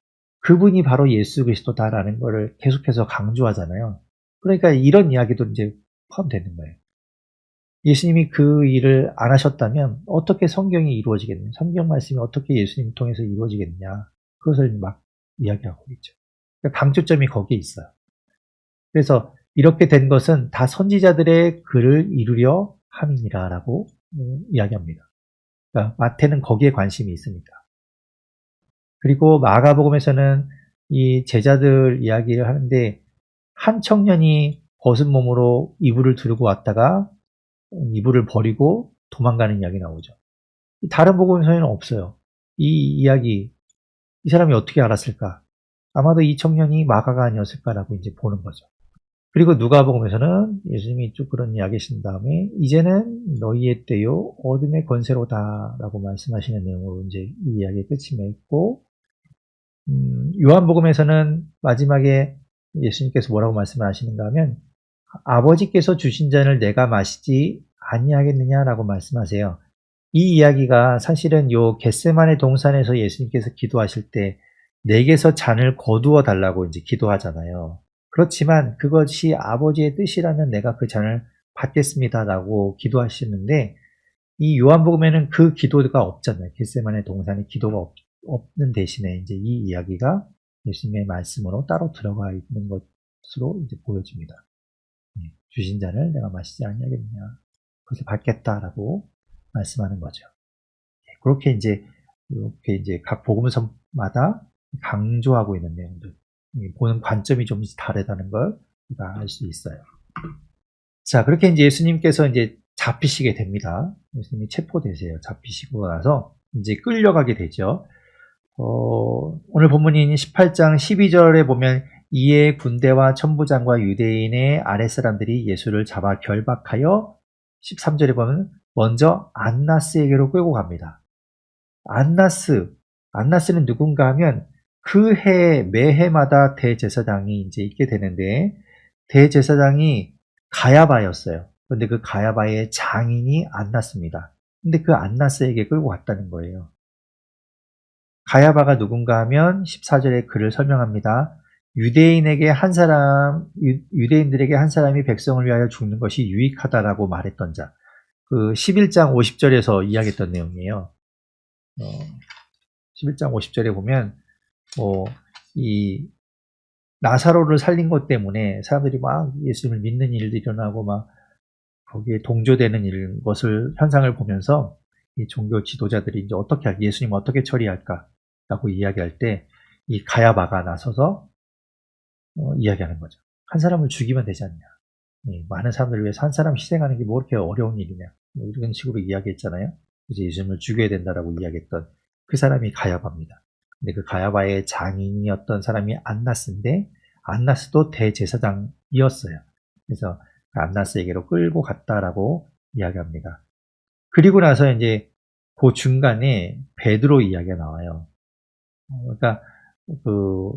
그분이 바로 예수 그리스도다라는 것을 계속해서 강조하잖아요. 그러니까 이런 이야기도 이제 포함되는 거예요. 예수님이 그 일을 안 하셨다면 어떻게 성경이 이루어지겠느냐? 성경 말씀이 어떻게 예수님 통해서 이루어지겠느냐? 그것을 막 이야기하고 있죠. 그러니까 강조점이 거기에 있어요. 그래서 이렇게 된 것은 다 선지자들의 글을 이루려 함이니라라고 이야기합니다. 그러니까 마태는 거기에 관심이 있으니까. 그리고 마가복음에서는 이 제자들 이야기를 하는데 한 청년이 벗은 몸으로 이불을 들고 왔다가 이불을 버리고 도망가는 이야기 나오죠. 다른 복음에서는 없어요. 이 이야기, 이 사람이 어떻게 알았을까? 아마도 이 청년이 마가가 아니었을까라고 이제 보는 거죠. 그리고 누가복음에서는 예수님이 쭉 그런 이야기 하신 다음에 이제는 너희의 때요 어둠의 권세로다라고 말씀하시는 내용으로 이제 이 이야기의 끝이 맺고 요한복음에서는 마지막에 예수님께서 뭐라고 말씀을 하시는가 하면 아버지께서 주신 잔을 내가 마시지 아니하겠느냐라고 말씀하세요. 이 이야기가 사실은 요 겟세마네 동산에서 예수님께서 기도하실 때 내게서 잔을 거두어 달라고 이제 기도하잖아요. 그렇지만 그것이 아버지의 뜻이라면 내가 그 잔을 받겠습니다라고 기도하시는데 이 요한복음에는 그 기도가 없잖아요. 겟세마네 동산에 기도가 없는 대신에 이제 이 이야기가 예수님의 말씀으로 따로 들어가 있는 것으로 이제 보여집니다. 주신 잔을 내가 마시지 아니하겠느냐. 그것을 받겠다라고 말씀하는 거죠. 그렇게 이제 이렇게 이제 각 복음서마다 강조하고 있는 내용들, 보는 관점이 좀 다르다는 걸 우리가 알 수 있어요. 자, 그렇게 이제 예수님께서 이제 잡히시게 됩니다. 예수님이 체포되세요. 잡히시고 나서 이제 끌려가게 되죠. 오늘 본문인 18장 12절에 보면 이에 군대와 천부장과 유대인의 아랫사람들이 예수를 잡아 결박하여 13절에 보면 먼저 안나스에게로 끌고 갑니다. 안나스는 누군가 하면 그 해 매해마다 대제사장이 이제 있게 되는데 대제사장이 가야바였어요. 그런데 그 가야바의 장인이 안나스입니다. 근데 그 안나스에게 끌고 갔다는 거예요. 가야바가 누군가 하면 14절에 글을 설명합니다. 유대인들에게 한 사람이 백성을 위하여 죽는 것이 유익하다라고 말했던 자. 그 11장 50절에서 이야기했던 내용이에요. 11장 50절에 보면 이 나사로를 살린 것 때문에 사람들이 막 예수님을 믿는 일도 일어나고 막 거기에 동조되는 것을 현상을 보면서 이 종교 지도자들이 이제 예수님 어떻게 처리할까라고 이야기할 때 이 가야바가 나서서 이야기하는 거죠. 한 사람을 죽이면 되지 않냐. 많은 사람들을 위해서 한 사람 희생하는 게 뭐 그렇게 어려운 일이냐. 뭐 이런 식으로 이야기했잖아요. 그래서 예수님을 죽여야 된다라고 이야기했던 그 사람이 가야바입니다. 근데 그 가야바의 장인이었던 사람이 안나스인데 안나스도 대제사장이었어요. 그래서 안나스에게로 끌고 갔다라고 이야기합니다. 그리고 나서 이제 그 중간에 베드로 이야기가 나와요. 그러니까 그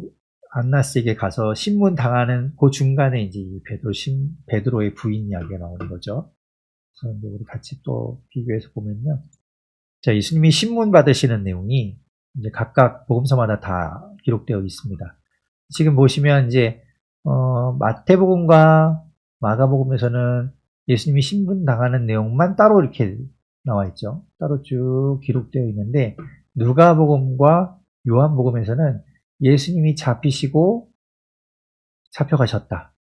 안나스에게 가서 신문 당하는 그 중간에 이제 베드로의 부인 이야기가 나오는 거죠. 그래서 이제 우리 같이 또 비교해서 보면요. 자, 예수님이 신문 받으시는 내용이 이제 각각 복음서마다 다 기록되어 있습니다. 지금 보시면 이제 마태복음과 마가복음에서는 예수님이 신분 당하는 내용만 따로 이렇게 나와 있죠. 따로 쭉 기록되어 있는데 누가복음과 요한복음에서는 예수님이 잡혀가셨다.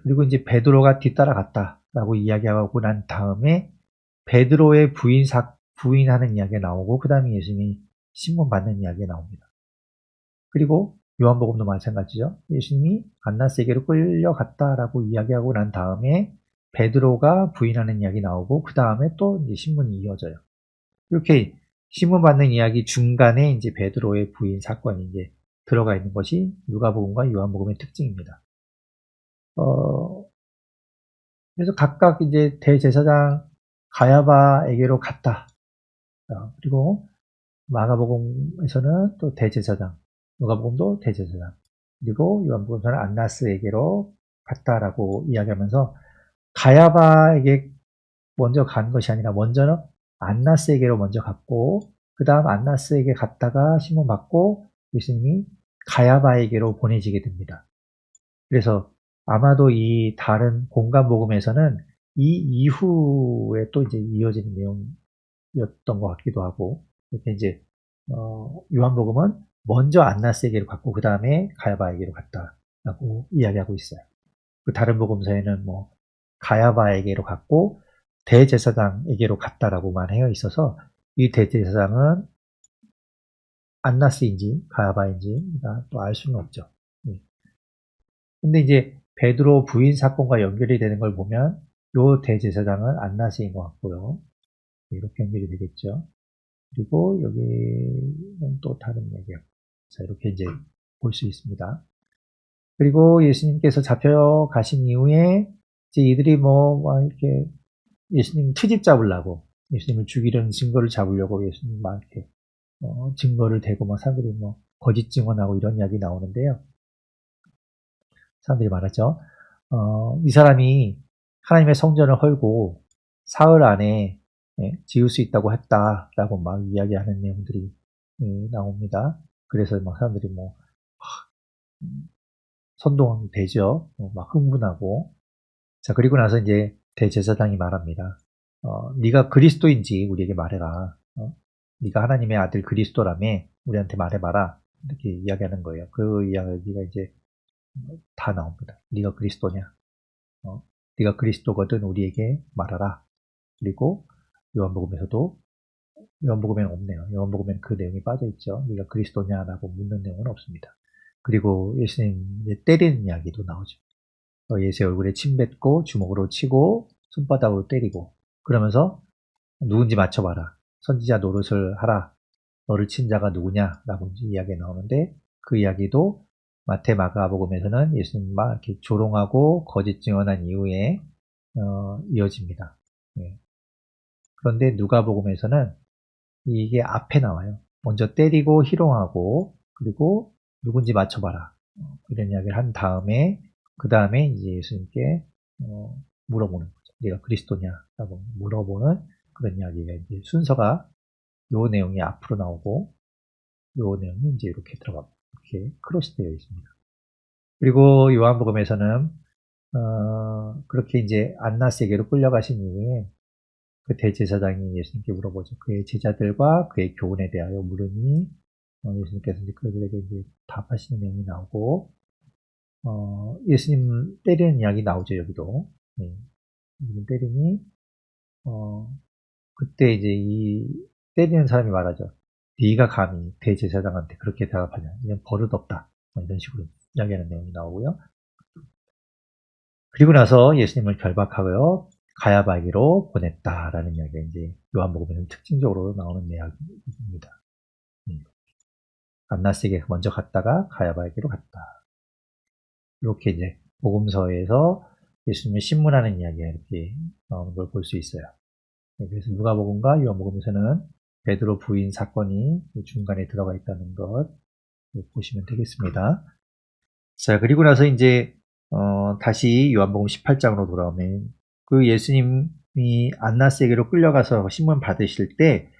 그리고 이제 베드로가 뒤따라갔다라고 이야기하고 난 다음에 베드로의 부인하는 이야기가 나오고 그 다음에 예수님이 신문받는 이야기가 나옵니다. 그리고 요한복음도 마찬가지죠. 예수님이 안나스에게로 끌려갔다라고 이야기하고 난 다음에 베드로가 부인하는 이야기 나오고 그 다음에 또 이제 신문이 이어져요. 이렇게 신문받는 이야기 중간에 이제 베드로의 부인 사건이 이제 들어가 있는 것이 누가복음과 요한복음의 특징입니다. 그래서 각각 이제 대제사장 가야바에게로 갔다. 그리고 마가복음에서는 또 대제사장, 누가복음도 대제사장, 그리고 요한복음에서는 안나스에게로 갔다라고 이야기하면서 가야바에게 먼저 간 것이 아니라 먼저는 안나스에게로 먼저 갔고 그 다음 안나스에게 갔다가 신문받고 예수님이 가야바에게로 보내지게 됩니다. 그래서 아마도 이 다른 공간복음에서는 이 이후에 또 이제 이어지는 내용이었던 것 같기도 하고 이렇게 이제 요한복음은 먼저 안나스에게로 갔고 그 다음에 가야바에게로 갔다라고 이야기하고 있어요. 그 다른 복음서에는 뭐 가야바에게로 갔고 대제사장에게로 갔다라고만 해어 있어서 이 대제사장은 안나스인지 가야바인지 또 알 수는 없죠. 근데 이제 베드로 부인 사건과 연결이 되는 걸 보면 요 대제사장은 안나스인 것 같고요. 이렇게 연결이 되겠죠. 그리고 여기는 또 다른 얘기예요. 자, 이렇게 이제 볼 수 있습니다. 그리고 예수님께서 잡혀가신 이후에 이제 이들이 이렇게 예수님 트집 잡으려고 예수님을 죽이려는 증거를 잡으려고 예수님 막 이렇게 증거를 대고 막 사람들이 거짓 증언하고 이런 이야기 나오는데요. 사람들이 말하죠. 이 사람이 하나님의 성전을 헐고 사흘 안에 지을 수 있다고 했다라고 막 이야기하는 내용들이 나옵니다. 그래서 막 사람들이 선동이 되죠. 막 흥분하고. 자, 그리고 나서 이제 대제사장이 말합니다. 네가 그리스도인지 우리에게 말해라. 네가 하나님의 아들 그리스도라며 우리한테 말해봐라. 이렇게 이야기하는 거예요. 그 이야기가 이제 다 나옵니다. 네가 그리스도냐? 네가 그리스도거든 우리에게 말하라. 그리고 요한복음에는 없네요. 요한복음에는 그 내용이 빠져있죠. 네가 그리스도냐라고 묻는 내용은 없습니다. 그리고 예수님 때리는 이야기도 나오죠. 예수의 얼굴에 침 뱉고 주먹으로 치고 손바닥으로 때리고 그러면서 누군지 맞춰봐라. 선지자 노릇을 하라. 너를 친 자가 누구냐라고 이야기가 나오는데 그 이야기도 마태 마가복음에서는 예수님 막 이렇게 조롱하고 거짓 증언한 이후에 이어집니다. 그런데 누가복음에서는 이게 앞에 나와요. 먼저 때리고 희롱하고 그리고 누군지 맞춰봐라. 이런 이야기를 한 다음에 그 다음에 이제 예수님께 물어보는 거죠. 네가 그리스도냐라고 물어보는 그런 이야기가 이제 순서가 요 내용이 앞으로 나오고 요 내용이 이제 이렇게 들어갑니다. 이렇게 크로스 되어 있습니다. 그리고 요한복음에서는 그렇게 이제 안나스에게로 끌려가신 이후에 그 대제사장이 예수님께 물어보죠. 그의 제자들과 그의 교훈에 대하여 물으니 예수님께서 이제 그들에게 이제 답하시는 내용이 나오고 예수님 때리는 이야기 나오죠. 여기도 예수님 때리니 그때 이제 이 때리는 사람이 말하죠. 네가 감히 대제사장한테 그렇게 대답하냐. 이건 버릇없다. 이런 식으로 이야기하는 내용이 나오고요. 그리고 나서 예수님을 결박하고요. 가야바에게로 보냈다라는 이야기가 이제 요한복음에는 특징적으로 나오는 이야기입니다. 안나스에게 먼저 갔다가 가야바에게로 갔다. 이렇게 이제 복음서에서 예수님을 신문하는 이야기가 이렇게 나오는 걸 볼 수 있어요. 그래서 누가복음과 요한복음에서는 베드로 부인 사건이 중간에 들어가 있다는 것 보시면 되겠습니다. 자, 그리고 나서 이제 다시 요한복음 18장으로 돌아오면 그 예수님이 안나스에게로 끌려가서 신문 받으실 때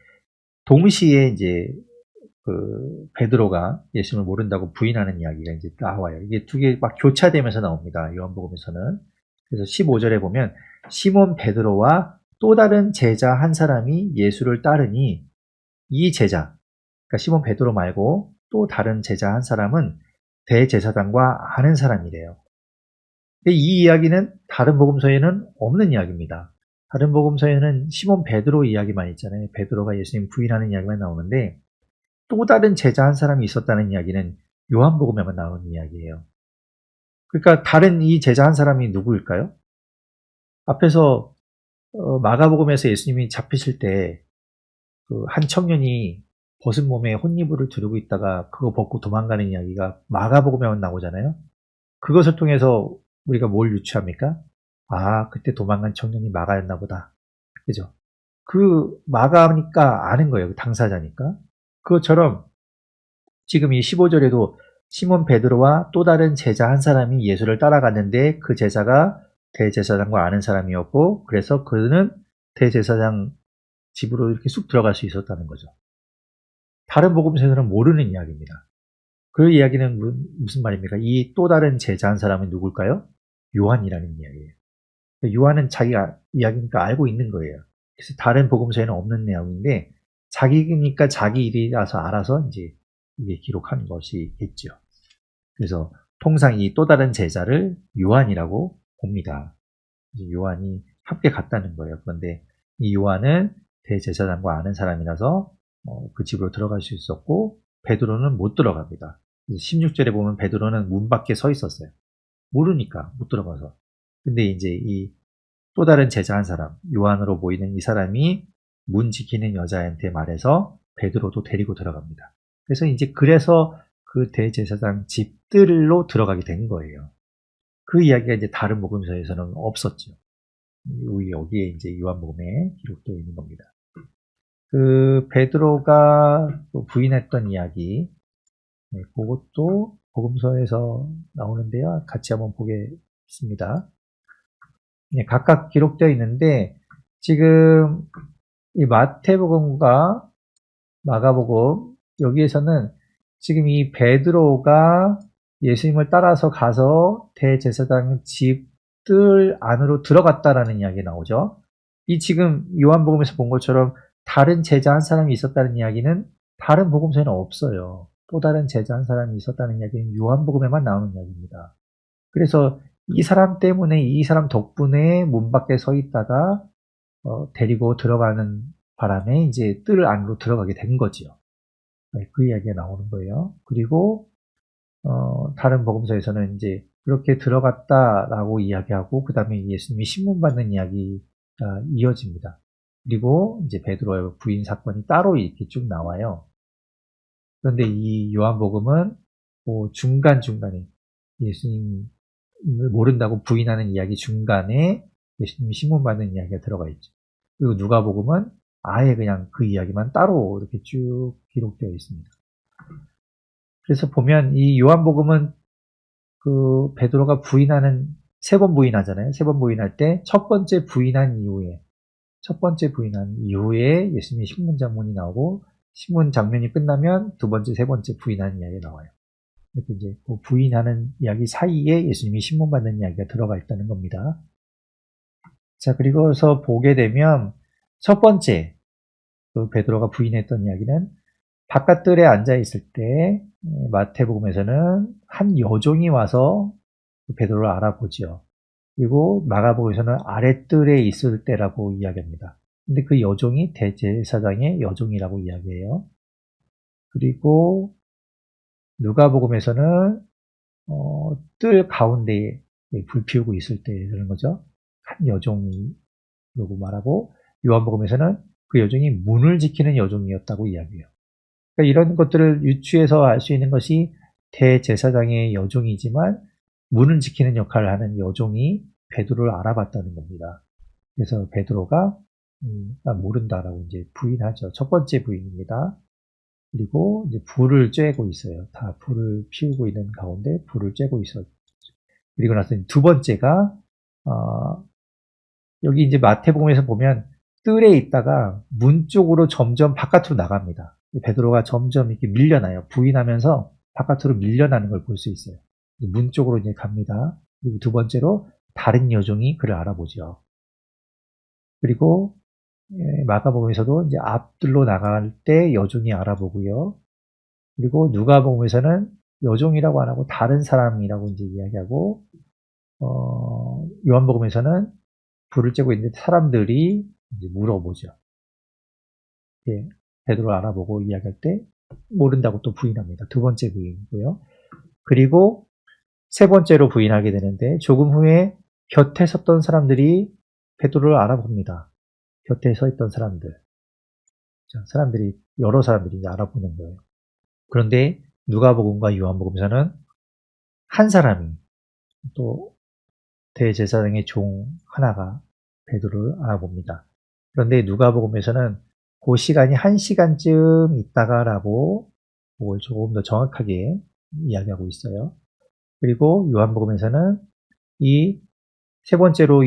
동시에 이제 그 베드로가 예수님을 모른다고 부인하는 이야기가 이제 나와요. 이게 두 개 막 교차되면서 나옵니다. 요한복음에서는. 그래서 15절에 보면 시몬 베드로와 또 다른 제자 한 사람이 예수를 따르니 이 제자, 그러니까 시몬 베드로 말고 또 다른 제자 한 사람은 대제사장과 아는 사람이래요. 근데 이 이야기는 다른 복음서에는 없는 이야기입니다. 다른 복음서에는 시몬 베드로 이야기만 있잖아요. 베드로가 예수님 부인하는 이야기만 나오는데 또 다른 제자 한 사람이 있었다는 이야기는 요한복음에만 나오는 이야기예요. 그러니까 다른 이 제자 한 사람이 누구일까요? 앞에서 마가복음에서 예수님이 잡히실 때 그 한 청년이 벗은 몸에 혼이불을 두르고 있다가 그거 벗고 도망가는 이야기가 마가복음에만 나오잖아요. 그것을 통해서 우리가 뭘 유추합니까? 아, 그때 도망간 청년이 마가였나 보다. 그죠? 그 마가니까 아는 거예요. 그 당사자니까. 그것처럼 지금 이 15절에도 시몬 베드로와 또 다른 제자 한 사람이 예수를 따라갔는데 그 제자가 대제사장과 아는 사람이었고 그래서 그는 대제사장 집으로 이렇게 쑥 들어갈 수 있었다는 거죠. 다른 복음서에서는 모르는 이야기입니다. 그 이야기는 무슨 말입니까? 이 또 다른 제자 한 사람은 누굴까요? 요한이라는 이야기예요. 요한은 자기가 이야기니까 알고 있는 거예요. 그래서 다른 복음서에는 없는 내용인데 자기니까 자기 일이라서 알아서 이제 이게 기록한 것이겠죠. 그래서 통상 이 또 다른 제자를 요한이라고 봅니다. 요한이 함께 갔다는 거예요. 그런데 이 요한은 대제사장과 아는 사람이라서 그 집으로 들어갈 수 있었고 베드로는 못 들어갑니다. 16절에 보면 베드로는 문 밖에 서 있었어요. 모르니까 못 들어가서. 근데 이제 이 또 다른 제자 한 사람, 요한으로 보이는 이 사람이 문 지키는 여자한테 말해서 베드로도 데리고 들어갑니다. 그래서 그 대제사장 집들로 들어가게 된 거예요. 그 이야기가 이제 다른 복음서에서는 없었죠. 여기에 이제 요한복음에 기록되어 있는 겁니다. 그 베드로가 부인했던 이야기, 그것도 복음서에서 나오는데요. 같이 한번 보겠습니다. 각각 기록되어 있는데 지금 이 마태복음과 마가복음 여기에서는 지금 이 베드로가 예수님을 따라서 가서 대제사장 집들 안으로 들어갔다라는 이야기 나오죠. 이 지금 요한복음에서 본 것처럼 다른 제자 한 사람이 있었다는 이야기는 다른 복음서에는 없어요. 또 다른 제자 한 사람이 있었다는 이야기는 요한복음에만 나오는 이야기입니다. 그래서 이 사람 때문에 이 사람 덕분에 문 밖에 서 있다가 데리고 들어가는 바람에 이제 뜰 안으로 들어가게 된 거지요. 그 이야기가 나오는 거예요. 그리고 다른 복음서에서는 이제 그렇게 들어갔다라고 이야기하고 그 다음에 예수님이 신문받는 이야기가 이어집니다. 그리고 이제 베드로의 부인 사건이 따로 이렇게 쭉 나와요. 그런데 이 요한복음은 중간중간에 예수님을 모른다고 부인하는 이야기 중간에 예수님이 신문받는 이야기가 들어가 있죠. 그리고 누가복음은 아예 그냥 그 이야기만 따로 이렇게 쭉 기록되어 있습니다. 그래서 보면 이 요한복음은 그 베드로가 부인하는 3번 부인하잖아요. 3번 부인할 때 첫 번째 부인한 이후에 예수님의 신문 장면이 나오고 신문 장면이 끝나면 두 번째, 세 번째 부인하는 이야기가 나와요. 이렇게 이제 그 부인하는 이야기 사이에 예수님이 신문받는 이야기가 들어가 있다는 겁니다. 자, 그리고서 보게 되면 첫 번째 그 베드로가 부인했던 이야기는 바깥들에 앉아 있을 때 마태복음에서는 한 여종이 와서 베드로를 알아보죠. 그리고 마가복음에서는 아랫뜰에 있을 때라고 이야기합니다. 근데 그 여종이 대제사장의 여종이라고 이야기해요. 그리고 누가복음에서는 뜰 가운데에 불 피우고 있을 때 그런 거죠. 한 여종이라고 말하고 요한복음에서는 그 여종이 문을 지키는 여종이었다고 이야기해요. 그러니까 이런 것들을 유추해서 알 수 있는 것이 대제사장의 여종이지만 문을 지키는 역할을 하는 여종이 베드로를 알아봤다는 겁니다. 그래서 베드로가 모른다라고 이제 부인하죠. 첫 번째 부인입니다. 그리고 이제 불을 쬐고 있어요. 다 불을 피우고 있는 가운데 불을 쬐고 있어요. 그리고 나서 두 번째가 여기 이제 마태복음에서 보면 뜰에 있다가 문 쪽으로 점점 바깥으로 나갑니다. 베드로가 점점 이렇게 밀려나요. 부인하면서 바깥으로 밀려나는 걸 볼 수 있어요. 문 쪽으로 이제 갑니다. 그리고 두 번째로 다른 여종이 그를 알아보죠. 그리고 마가복음에서도 이제 앞들로 나갈 때 여종이 알아보고요. 그리고 누가복음에서는 여종이라고 안 하고 다른 사람이라고 이제 이야기하고, 요한복음에서는 불을 쬐고 있는데 사람들이 이제 물어보죠. 예, 베드로를 알아보고 이야기할 때 모른다고 또 부인합니다. 두 번째 부인이고요. 그리고 세 번째로 부인하게 되는데 조금 후에 곁에 섰던 사람들이 베드로를 알아봅니다. 곁에 서 있던 사람들. 사람들이, 여러 사람들이 이제 알아보는 거예요. 그런데 누가복음과 요한복음에서는 한 사람이, 또 대제사장의 종 하나가 베드로를 알아봅니다. 그런데 누가복음에서는 그 시간이 1시간쯤 있다가라고 그걸 조금 더 정확하게 이야기하고 있어요. 그리고 요한복음에서는 이 세 번째로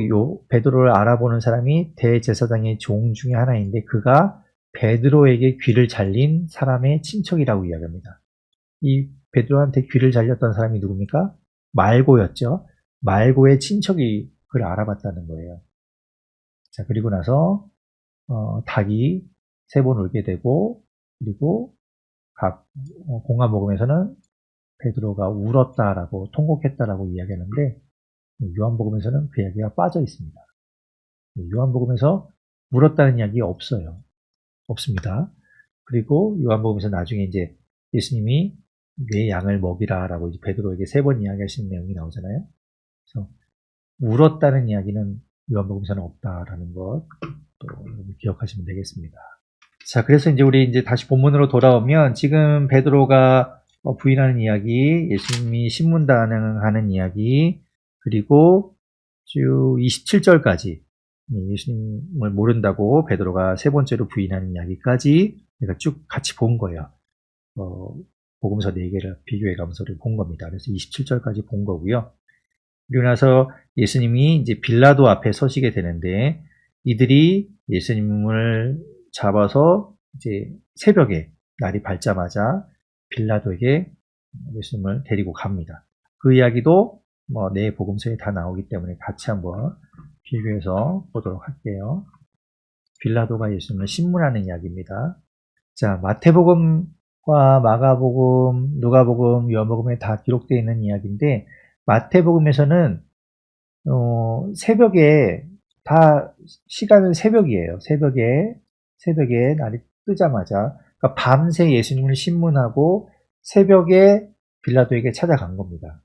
베드로를 알아보는 사람이 대제사장의 종 중에 하나인데 그가 베드로에게 귀를 잘린 사람의 친척이라고 이야기합니다. 이 베드로한테 귀를 잘렸던 사람이 누굽니까? 말고였죠. 말고의 친척이 그를 알아봤다는 거예요. 자, 그리고 나서 닭이 3번 울게 되고, 그리고 공화복음에서는 베드로가 울었다라고, 통곡했다라고 이야기하는데 요한복음에서는 그 이야기가 빠져 있습니다. 요한복음에서 울었다는 이야기가 없습니다. 그리고 요한복음에서 나중에 이제 예수님이 내 양을 먹이라라고 이제 베드로에게 3번 이야기하시는 내용이 나오잖아요. 그래서 울었다는 이야기는 요한복음에서는 없다라는 것 또 기억하시면 되겠습니다. 자, 그래서 이제 우리 이제 다시 본문으로 돌아오면 지금 베드로가 부인하는 이야기, 예수님이 신문단행하는 이야기, 그리고 쭉 27절까지 예수님을 모른다고 베드로가 세 번째로 부인하는 이야기까지 내가 쭉 같이 본 거예요. 복음서 4개를 비교해가면서 본 겁니다. 그래서 27절까지 본 거고요. 그리고 나서 예수님이 이제 빌라도 앞에 서시게 되는데 이들이 예수님을 잡아서 이제 새벽에 날이 밝자마자 빌라도에게 예수님을 데리고 갑니다. 그 이야기도 내 복음서에 다 나오기 때문에 같이 한번 비교해서 보도록 할게요. 빌라도가 예수님을 신문하는 이야기입니다. 자, 마태복음과 마가복음, 누가복음, 요한복음에 다 기록되어 있는 이야기인데 마태복음에서는 새벽에 다 시간은 새벽이에요. 새벽에 날이 뜨자마자 그러니까 밤새 예수님을 신문하고 새벽에 빌라도에게 찾아간 겁니다.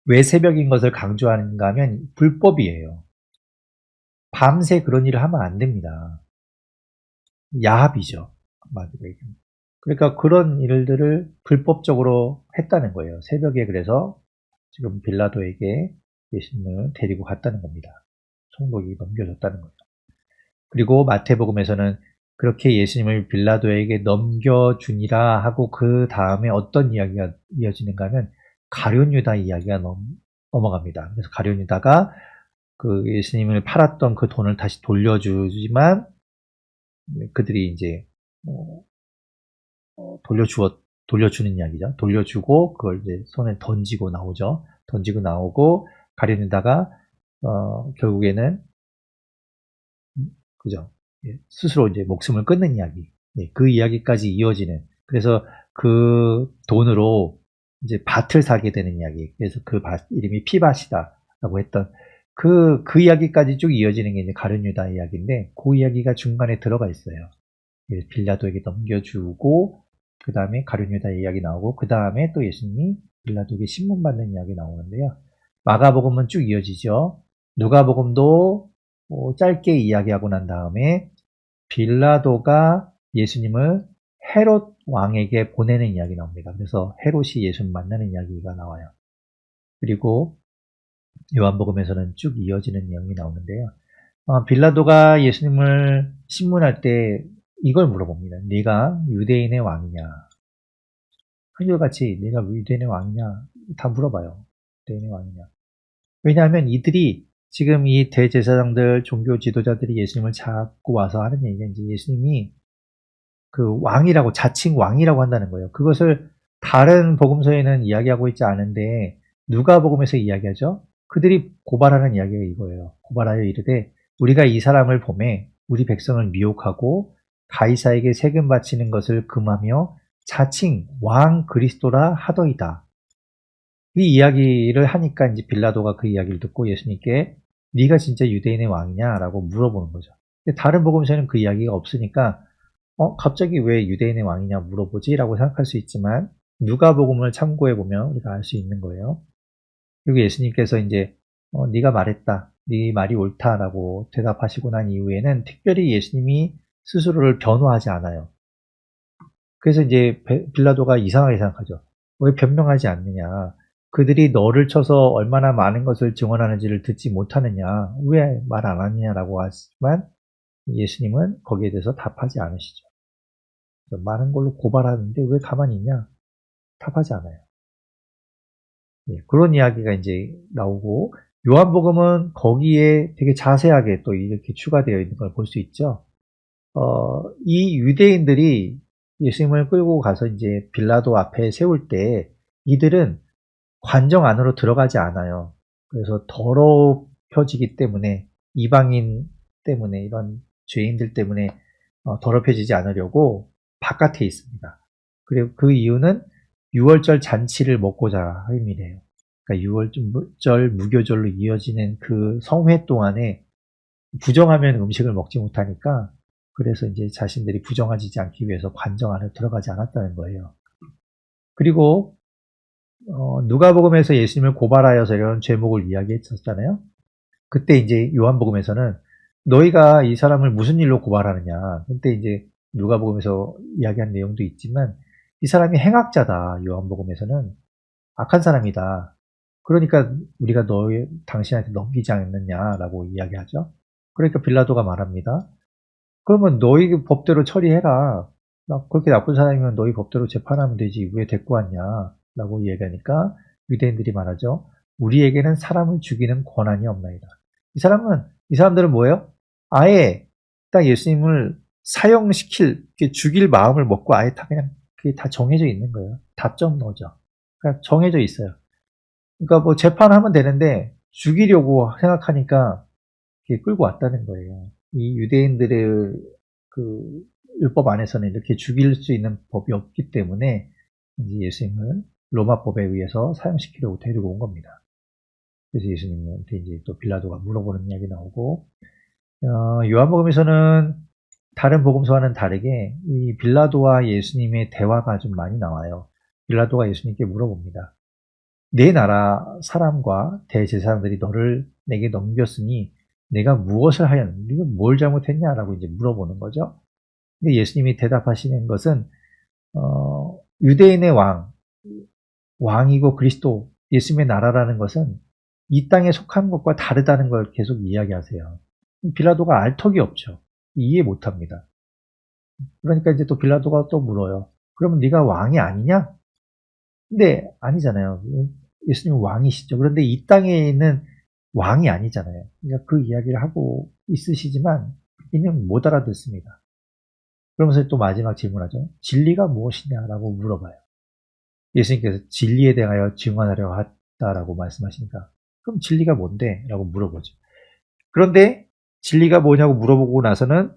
왜 새벽인 것을 강조하는가 하면 불법이에요. 밤새 그런 일을 하면 안 됩니다. 야합이죠. 그러니까 그런 일들을 불법적으로 했다는 거예요. 새벽에 그래서 지금 빌라도에게 예수님을 데리고 갔다는 겁니다. 총독이 넘겨줬다는 거죠. 그리고 마태복음에서는 그렇게 예수님을 빌라도에게 넘겨주니라 하고 그 다음에 어떤 이야기가 이어지는가 하면 가룟 유다 이야기가 넘어갑니다. 그래서 가룟 유다가 그 예수님을 팔았던 그 돈을 다시 돌려주지만 그들이 이제 돌려주는 이야기죠. 돌려주고 그걸 이제 손에 던지고 나오죠. 던지고 나오고 가룟 유다가 결국에는 그죠? 스스로 이제 목숨을 끊는 이야기. 그 이야기까지 이어지는. 그래서 그 돈으로 이제 밭을 사게 되는 이야기. 그래서 그 밭 이름이 피밭이다라고 했던 그 이야기까지 쭉 이어지는 게 이제 가룟 유다 이야기인데 그 이야기가 중간에 들어가 있어요. 빌라도에게 넘겨주고 그 다음에 가룟 유다 이야기 나오고 그 다음에 또 예수님이 빌라도에게 신문받는 이야기 나오는데요. 마가복음은 쭉 이어지죠. 누가복음도 짧게 이야기하고 난 다음에 빌라도가 예수님을 헤롯 왕에게 보내는 이야기 나옵니다. 그래서 헤롯이 예수님 만나는 이야기가 나와요. 그리고 요한복음에서는 쭉 이어지는 내용이 나오는데요. 빌라도가 예수님을 신문할 때 이걸 물어봅니다. 네가 유대인의 왕이냐? 한결같이 네가 유대인의 왕이냐? 다 물어봐요. 유대인의 왕이냐? 왜냐하면 이들이 지금 이 대제사장들, 종교 지도자들이 예수님을 잡고 와서 하는 얘기가 이제 예수님이 그 왕이라고, 자칭 왕이라고 한다는 거예요. 그것을 다른 복음서에는 이야기하고 있지 않은데 누가복음에서 이야기하죠. 그들이 고발하는 이야기가 이거예요. 고발하여 이르되 우리가 이 사람을 보매 우리 백성을 미혹하고 가이사에게 세금 바치는 것을 금하며 자칭 왕 그리스도라 하더이다. 이 이야기를 하니까 이제 빌라도가 그 이야기를 듣고 예수님께 네가 진짜 유대인의 왕이냐라고 물어보는 거죠. 근데 다른 복음서에는 그 이야기가 없으니까 갑자기 왜 유대인의 왕이냐 물어보지? 라고 생각할 수 있지만 누가복음을 참고해 보면 우리가 알 수 있는 거예요. 그리고 예수님께서 이제 네가 말했다. 네 말이 옳다라고 대답하시고 난 이후에는 특별히 예수님이 스스로를 변호하지 않아요. 그래서 이제 빌라도가 이상하게 생각하죠. 왜 변명하지 않느냐. 그들이 너를 쳐서 얼마나 많은 것을 증언하는지를 듣지 못하느냐. 왜 말 안 하느냐라고 하지만 예수님은 거기에 대해서 답하지 않으시죠. 많은 걸로 고발하는데 왜 가만히 있냐? 답하지 않아요. 그런 이야기가 이제 나오고 요한복음은 거기에 되게 자세하게 또 이렇게 추가되어 있는 걸 볼 수 있죠. 이 유대인들이 예수님을 끌고 가서 이제 빌라도 앞에 세울 때 이들은 관정 안으로 들어가지 않아요. 그래서 더럽혀지기 때문에 이방인 때문에 이런 죄인들 때문에 더럽혀지지 않으려고 바깥에 있습니다. 그리고 그 이유는 6월절 잔치를 먹고자 함이래요. 그러니까 6월절 무교절로 이어지는 그 성회 동안에 부정하면 음식을 먹지 못하니까 그래서 이제 자신들이 부정하지 않기 위해서 관정 안에 들어가지 않았다는 거예요. 그리고 누가복음에서 예수님을 고발하여서 이런 죄목을 이야기했었잖아요. 그때 이제 요한복음에서는 너희가 이 사람을 무슨 일로 고발하느냐. 그때 이제 누가복음에서 이야기한 내용도 있지만 이 사람이 행악자다. 요한복음에서는 악한 사람이다. 그러니까 우리가 당신한테 넘기지 않느냐라고 이야기하죠. 그러니까 빌라도가 말합니다. 그러면 너희 법대로 처리해라. 그렇게 나쁜 사람이면 너희 법대로 재판하면 되지. 왜 데리고 왔냐. 라고 얘기하니까 유대인들이 말하죠. 우리에게는 사람을 죽이는 권한이 없나이다. 이 사람들은 뭐예요? 아예 딱 예수님을 죽일 마음을 먹고 아예 그냥 그게 다 정해져 있는 거예요. 다점노죠. 그러니까 정해져 있어요. 그러니까 뭐 재판하면 되는데 죽이려고 생각하니까 끌고 왔다는 거예요. 이 유대인들의 그 율법 안에서는 이렇게 죽일 수 있는 법이 없기 때문에 이제 예수님을 로마법에 의해서 사형시키려고 데리고 온 겁니다. 그래서 예수님한테 이제 또 빌라도가 물어보는 이야기 나오고, 요한복음에서는 다른 복음서와는 다르게 이 빌라도와 예수님의 대화가 좀 많이 나와요. 빌라도가 예수님께 물어봅니다. 내 나라 사람과 대제사장들이 너를 내게 넘겼으니 내가 무엇을 하였느냐, 네가 뭘 잘못했냐라고 이제 물어보는 거죠. 근데 예수님이 대답하시는 것은 유대인의 왕이고 그리스도, 예수님의 나라라는 것은 이 땅에 속한 것과 다르다는 걸 계속 이야기하세요. 빌라도가 알 턱이 없죠. 이해 못합니다. 그러니까 이제 또 빌라도가 또 물어요. 그러면 네가 왕이 아니냐? 근데 아니잖아요. 예수님은 왕이시죠. 그런데 이 땅에 있는 왕이 아니잖아요. 그러니까 그 이야기를 하고 있으시지만 이는 못 알아듣습니다. 그러면서 또 마지막 질문하죠. 진리가 무엇이냐라고 물어봐요. 예수님께서 진리에 대하여 증언하려고 했다라고 말씀하시니까 그럼 진리가 뭔데? 라고 물어보죠. 그런데 진리가 뭐냐고 물어보고 나서는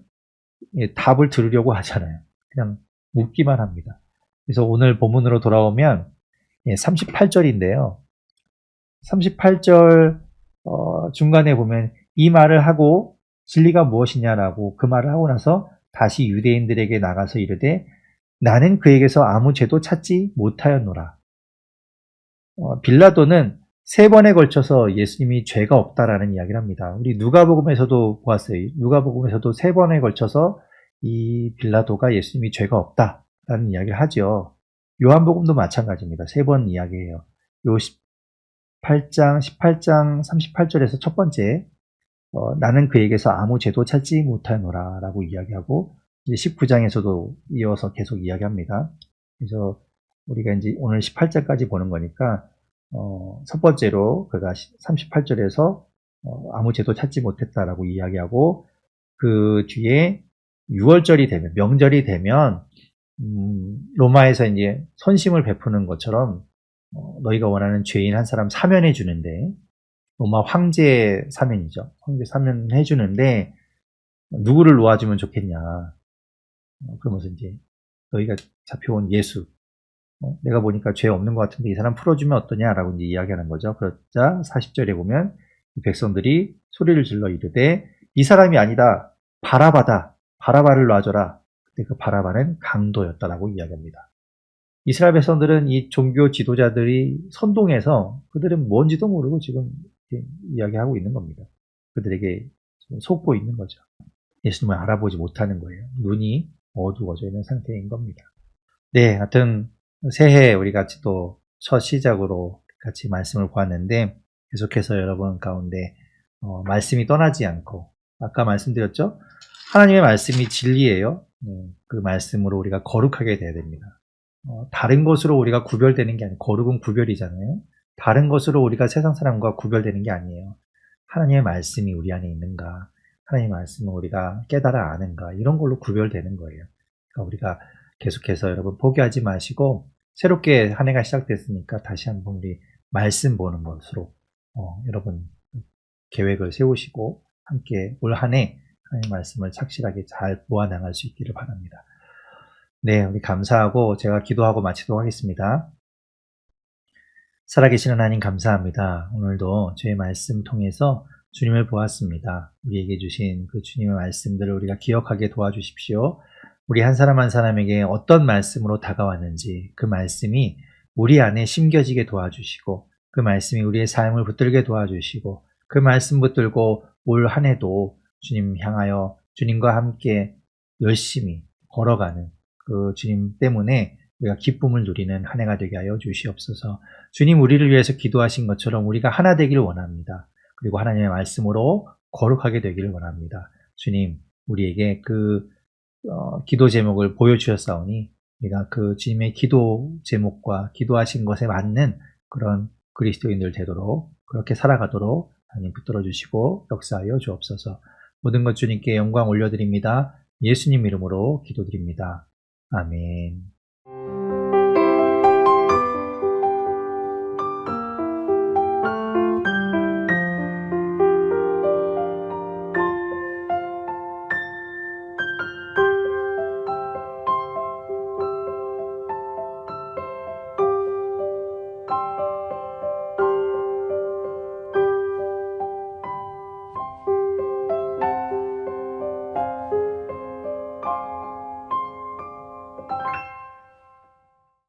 답을 들으려고 하잖아요. 그냥 묻기만 합니다. 그래서 오늘 본문으로 돌아오면 38절인데요. 38절 중간에 보면 이 말을 하고 진리가 무엇이냐라고 그 말을 하고 나서 다시 유대인들에게 나가서 이르되 나는 그에게서 아무 죄도 찾지 못하였노라. 빌라도는 3번에 걸쳐서 예수님이 죄가 없다라는 이야기를 합니다. 우리 누가복음에서도 보았어요. 누가복음에서도 3번에 걸쳐서 이 빌라도가 예수님이 죄가 없다라는 이야기를 하죠. 요한복음도 마찬가지입니다. 3번 이야기해요. 요 18장 38절에서 첫 번째 나는 그에게서 아무 죄도 찾지 못하노라 라고 이야기하고 이제 19장에서도 이어서 계속 이야기합니다. 그래서 우리가 이제 오늘 18절까지 보는 거니까 첫 번째로 그가 38절에서 아무 죄도 찾지 못했다라고 이야기하고 그 뒤에 6월절이 되면 명절이 되면 로마에서 이제 선심을 베푸는 것처럼 너희가 원하는 죄인 한 사람 사면해 주는데 로마 황제 사면이죠. 황제 사면해 주는데 누구를 놓아주면 좋겠냐. 그러면서 이제 너희가 잡혀온 예수, 내가 보니까 죄 없는 것 같은데 이 사람 풀어주면 어떠냐라고 이제 이야기하는 거죠. 그러자 40절에 보면 이 백성들이 소리를 질러 이르되 이 사람이 아니다. 바라바다. 바라바를 놔줘라. 그때 그 바라바는 강도였다라고 이야기합니다. 이스라엘 백성들은 이 종교 지도자들이 선동해서 그들은 뭔지도 모르고 지금 이야기하고 있는 겁니다. 그들에게 속고 있는 거죠. 예수님을 알아보지 못하는 거예요. 눈이 어두워져 있는 상태인 겁니다. 네, 하여튼 새해 우리 같이 또 첫 시작으로 같이 말씀을 보았는데 계속해서 여러분 가운데 말씀이 떠나지 않고 아까 말씀드렸죠? 하나님의 말씀이 진리예요. 그 말씀으로 우리가 거룩하게 돼야 됩니다. 다른 것으로 우리가 구별되는 게 아니에요. 거룩은 구별이잖아요. 다른 것으로 우리가 세상 사람과 구별되는 게 아니에요. 하나님의 말씀이 우리 안에 있는가, 하나님의 말씀을 우리가 깨달아 아는가, 이런 걸로 구별되는 거예요. 그러니까 우리가 계속해서 여러분 포기하지 마시고 새롭게 한 해가 시작됐으니까 다시 한번 우리 말씀 보는 것으로 여러분 계획을 세우시고 함께 올 한 해 하나님의 말씀을 착실하게 잘 보아나갈 수 있기를 바랍니다. 네, 우리 감사하고 제가 기도하고 마치도록 하겠습니다. 살아계신 하나님 감사합니다. 오늘도 주의 말씀 통해서 주님을 보았습니다. 우리에게 주신 그 주님의 말씀들을 우리가 기억하게 도와주십시오. 우리 한 사람 한 사람에게 어떤 말씀으로 다가왔는지 그 말씀이 우리 안에 심겨지게 도와주시고 그 말씀이 우리의 삶을 붙들게 도와주시고 그 말씀 붙들고 올 한 해도 주님 향하여 주님과 함께 열심히 걸어가는 그 주님 때문에 우리가 기쁨을 누리는 한 해가 되게 하여 주시옵소서. 주님 우리를 위해서 기도하신 것처럼 우리가 하나 되기를 원합니다. 그리고 하나님의 말씀으로 거룩하게 되기를 원합니다. 주님 우리에게 그 기도 제목을 보여주셨사오니 우리가 그 주님의 기도 제목과 기도하신 것에 맞는 그런 그리스도인들 되도록 그렇게 살아가도록 하나님 붙들어 주시고 역사하여 주옵소서. 모든 것 주님께 영광 올려드립니다. 예수님 이름으로 기도드립니다. 아멘.